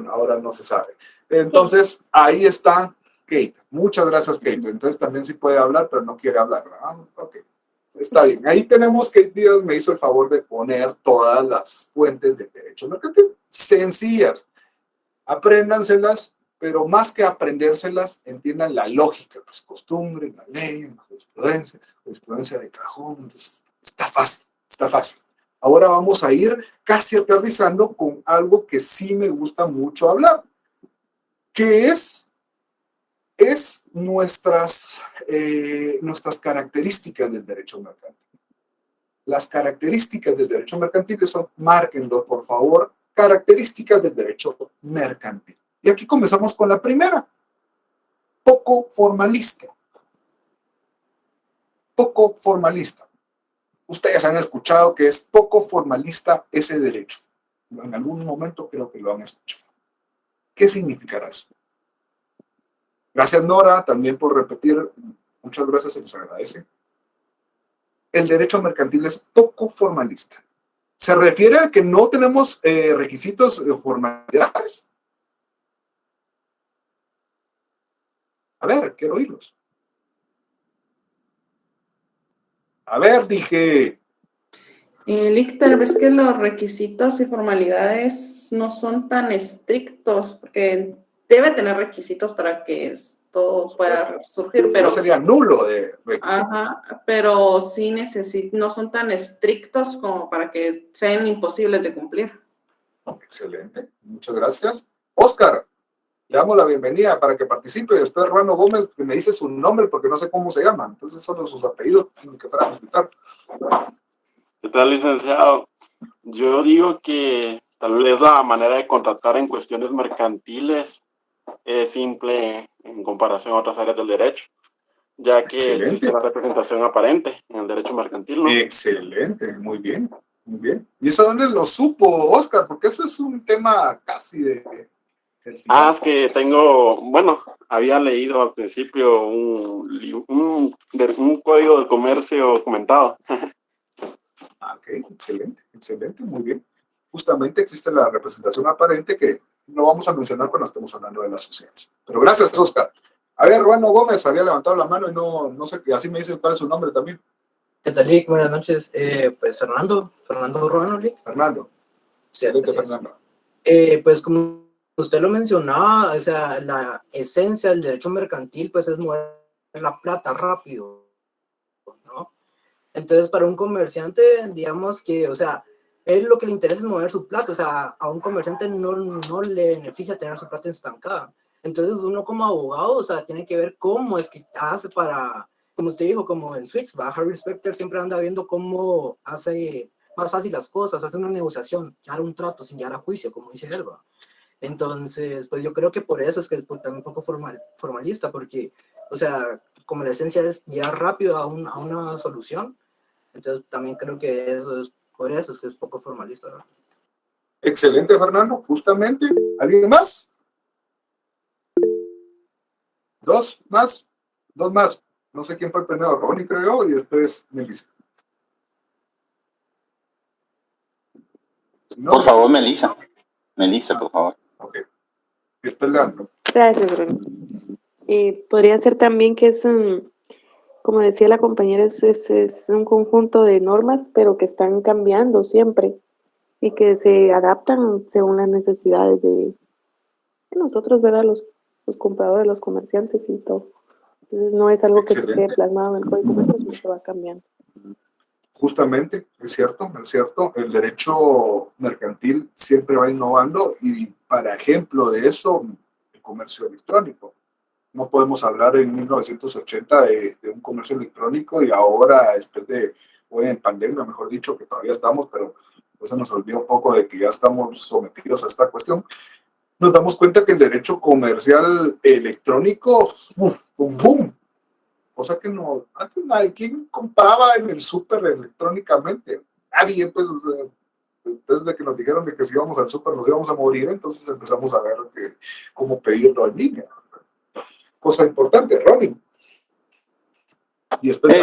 Ahora no se sabe. Entonces, ahí está Kate. Muchas gracias, Kate. Entonces también sí puede hablar, pero no quiere hablar, ¿verdad? Ok. Está bien. Ahí tenemos que Díaz me hizo el favor de poner todas las fuentes del derecho mercantil. Sencillas. Apréndanselas, pero más que aprendérselas, entiendan la lógica, pues costumbre, la ley, la jurisprudencia de cajón. Entonces, está fácil, está fácil. Ahora vamos a ir casi aterrizando con algo que sí me gusta mucho hablar, que es nuestras características del derecho mercantil. Las características del derecho mercantil son, márquenlo por favor, características del derecho mercantil. Y aquí comenzamos con la primera. Poco formalista. Poco formalista. Ustedes han escuchado que es poco formalista ese derecho. En algún momento creo que lo han escuchado. ¿Qué significará eso? Gracias, Nora, también por repetir. Muchas gracias, se les agradece. El derecho mercantil es poco formalista. ¿Se refiere a que no tenemos requisitos de formalidades? A ver, quiero oírlos. A ver, dije. Tal vez que los requisitos y formalidades no son tan estrictos, porque debe tener requisitos para que esto pueda surgir, pero no sería nulo de requisitos. Ajá, pero sí no son tan estrictos como para que sean imposibles de cumplir. Excelente, muchas gracias. Oscar, le damos la bienvenida para que participe. Y después Ruano Gómez, que me dice su nombre porque no sé cómo se llama. Entonces solo sus apellidos que fueran a explicar. ¿Qué tal, licenciado? Yo digo que tal vez la manera de contratar en cuestiones mercantiles es simple en comparación a otras áreas del derecho, ya que existe la representación aparente en el derecho mercantil, ¿no? Excelente, muy bien, muy bien. ¿Y eso dónde lo supo, Oscar? Porque eso es un tema casi de... es que había leído al principio un código del comercio comentado. Ok, excelente, excelente, muy bien. Justamente existe la representación aparente que no vamos a mencionar cuando estemos hablando de las sociedades. Pero gracias, Oscar. A ver, Ruano Gómez había levantado la mano y no sé, así me dice cuál es su nombre también. ¿Qué tal, Lick? Buenas noches. Pues Fernando Ruano, Lick. Fernando. Sí, Fernando. Pues como usted lo mencionaba, o sea, la esencia del derecho mercantil pues es mover la plata rápido, ¿no? Entonces, para un comerciante, digamos que, o sea, él lo que le interesa es mover su plata, o sea, a un comerciante no le beneficia tener su plata estancada. Entonces, uno como abogado, o sea, tiene que ver cómo es que hace para, como usted dijo, como en Switch, Harvey Specter siempre anda viendo cómo hace más fácil las cosas, hace una negociación, llegar a un trato sin llegar a juicio, como dice Elba. Entonces, pues yo creo que por eso es que es también un poco formalista, porque, o sea, como la esencia es llegar rápido a una solución, entonces también creo que eso es por eso es que es poco formalista, ¿no? Excelente, Fernando, justamente. ¿Alguien más? Dos más. No sé quién fue el primero, Ronnie creo yo, y después Melissa. No, por favor, Melissa. Melissa, por favor. Ok. Y después Leandro. Gracias, Bruno. Podría ser también que es, como decía la compañera, es un conjunto de normas, pero que están cambiando siempre y que se adaptan según las necesidades de nosotros, ¿verdad? Los compradores, los comerciantes y todo. Entonces no es algo que se quede plasmado en el Código de Comercio, sino que va cambiando. Justamente, es cierto, el derecho mercantil siempre va innovando y para ejemplo de eso, el comercio electrónico. No podemos hablar en 1980 de un comercio electrónico y ahora, después de, hoy en pandemia, mejor dicho, que todavía estamos, pero pues se nos olvidó un poco de que ya estamos sometidos a esta cuestión. Nos damos cuenta que el derecho comercial electrónico fue un boom. Cosa que no, antes nadie, ¿quién compraba en el súper electrónicamente? Nadie, pues, después de que nos dijeron de que si íbamos al súper nos íbamos a morir, entonces empezamos a ver cómo pedirlo en línea. Cosa importante, Ronnie. Y después,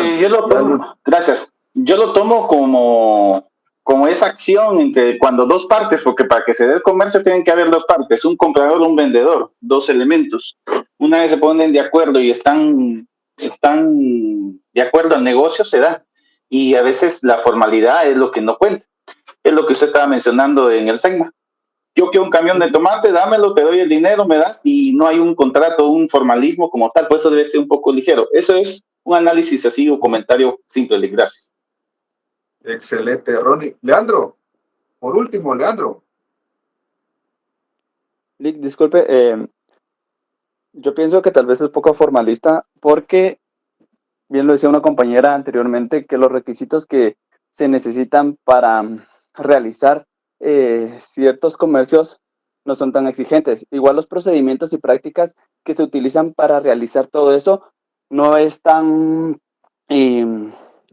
gracias. yo lo tomo como esa acción entre cuando dos partes, porque para que se dé el comercio tienen que haber dos partes, un comprador y un vendedor, dos elementos. Una vez se ponen de acuerdo y están de acuerdo al negocio, se da. Y a veces la formalidad es lo que no cuenta. Es lo que usted estaba mencionando en el SEGMA. Yo quiero un camión de tomate, dámelo, te doy el dinero, me das, y no hay un contrato, un formalismo como tal, por eso debe ser un poco ligero. Eso es un análisis así, un comentario simple, gracias. Excelente, Ronnie. Leandro, por último, Leandro. Lick, disculpe, yo pienso que tal vez es poco formalista porque, bien lo decía una compañera anteriormente, que los requisitos que se necesitan para realizar ciertos comercios no son tan exigentes. Igual los procedimientos y prácticas que se utilizan para realizar todo eso no es tan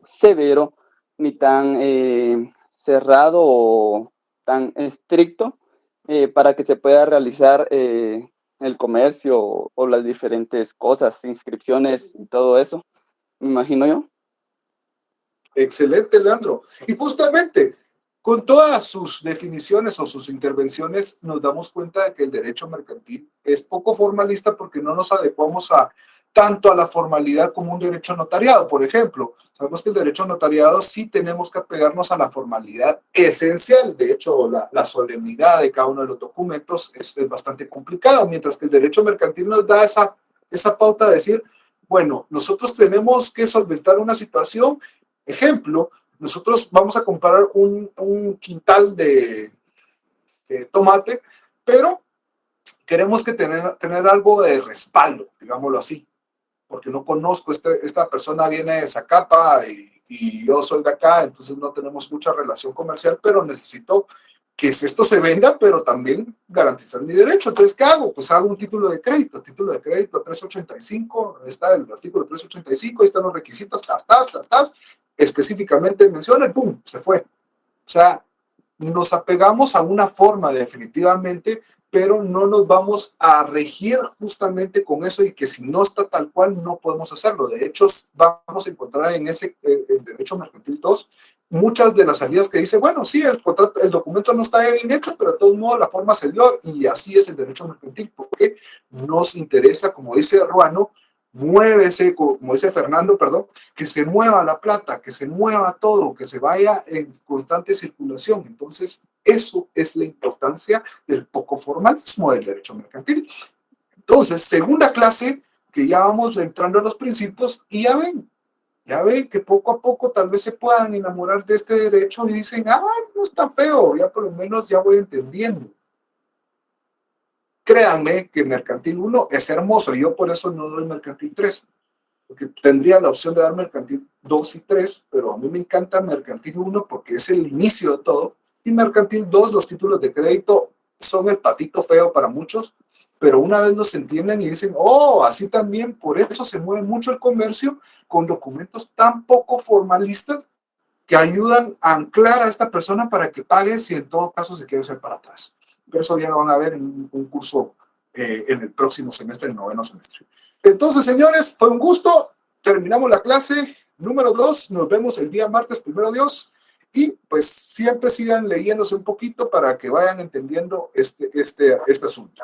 severo ni tan cerrado o tan estricto para que se pueda realizar el comercio o las diferentes cosas, inscripciones y todo eso, me imagino yo. Excelente, Leandro. Y justamente con todas sus definiciones o sus intervenciones nos damos cuenta de que el derecho mercantil es poco formalista porque no nos adecuamos tanto a la formalidad como un derecho notariado, por ejemplo. Sabemos que el derecho notariado sí tenemos que apegarnos a la formalidad esencial. De hecho, la solemnidad de cada uno de los documentos es bastante complicado, mientras que el derecho mercantil nos da esa pauta de decir, bueno, nosotros tenemos que solventar una situación. Ejemplo, nosotros vamos a comprar un quintal de tomate, pero queremos que tener algo de respaldo, digámoslo así, porque no conozco, esta persona viene de Zacapa y yo soy de acá, entonces no tenemos mucha relación comercial, pero necesito que esto se venda, pero también garantizar mi derecho. Entonces, ¿qué hago? Pues hago un título de crédito 385, está el artículo 385, ahí están los requisitos, específicamente menciona, ¡pum!, se fue. O sea, nos apegamos a una forma definitivamente, pero no nos vamos a regir justamente con eso y que si no está tal cual no podemos hacerlo. De hecho, vamos a encontrar en ese el derecho mercantil 2 muchas de las salidas que dice, bueno, sí, el documento no está bien hecho, pero de todos modos la forma se dio y así es el derecho mercantil, porque nos interesa, como dice Ruano, muévese, como dice Fernando, perdón, que se mueva la plata, que se mueva todo, que se vaya en constante circulación. Entonces, eso es la importancia del poco formalismo del derecho mercantil. Entonces, segunda clase, que ya vamos entrando a los principios y ya ven que poco a poco tal vez se puedan enamorar de este derecho y dicen, no es tan feo, ya por lo menos ya voy entendiendo. Créanme que Mercantil 1 es hermoso y yo por eso no doy Mercantil 3, porque tendría la opción de dar Mercantil 2 y 3, pero a mí me encanta Mercantil 1 porque es el inicio de todo, y Mercantil 2, los títulos de crédito son el patito feo para muchos, pero una vez los entienden y dicen, así también, por eso se mueve mucho el comercio con documentos tan poco formalistas que ayudan a anclar a esta persona para que pague si en todo caso se quiere hacer para atrás. Pero eso ya lo van a ver en un curso en el próximo semestre, el 9º semestre. Entonces, señores, fue un gusto. Terminamos la clase número 2. Nos vemos el día martes, primero Dios. Y pues siempre sigan leyéndose un poquito para que vayan entendiendo este asunto.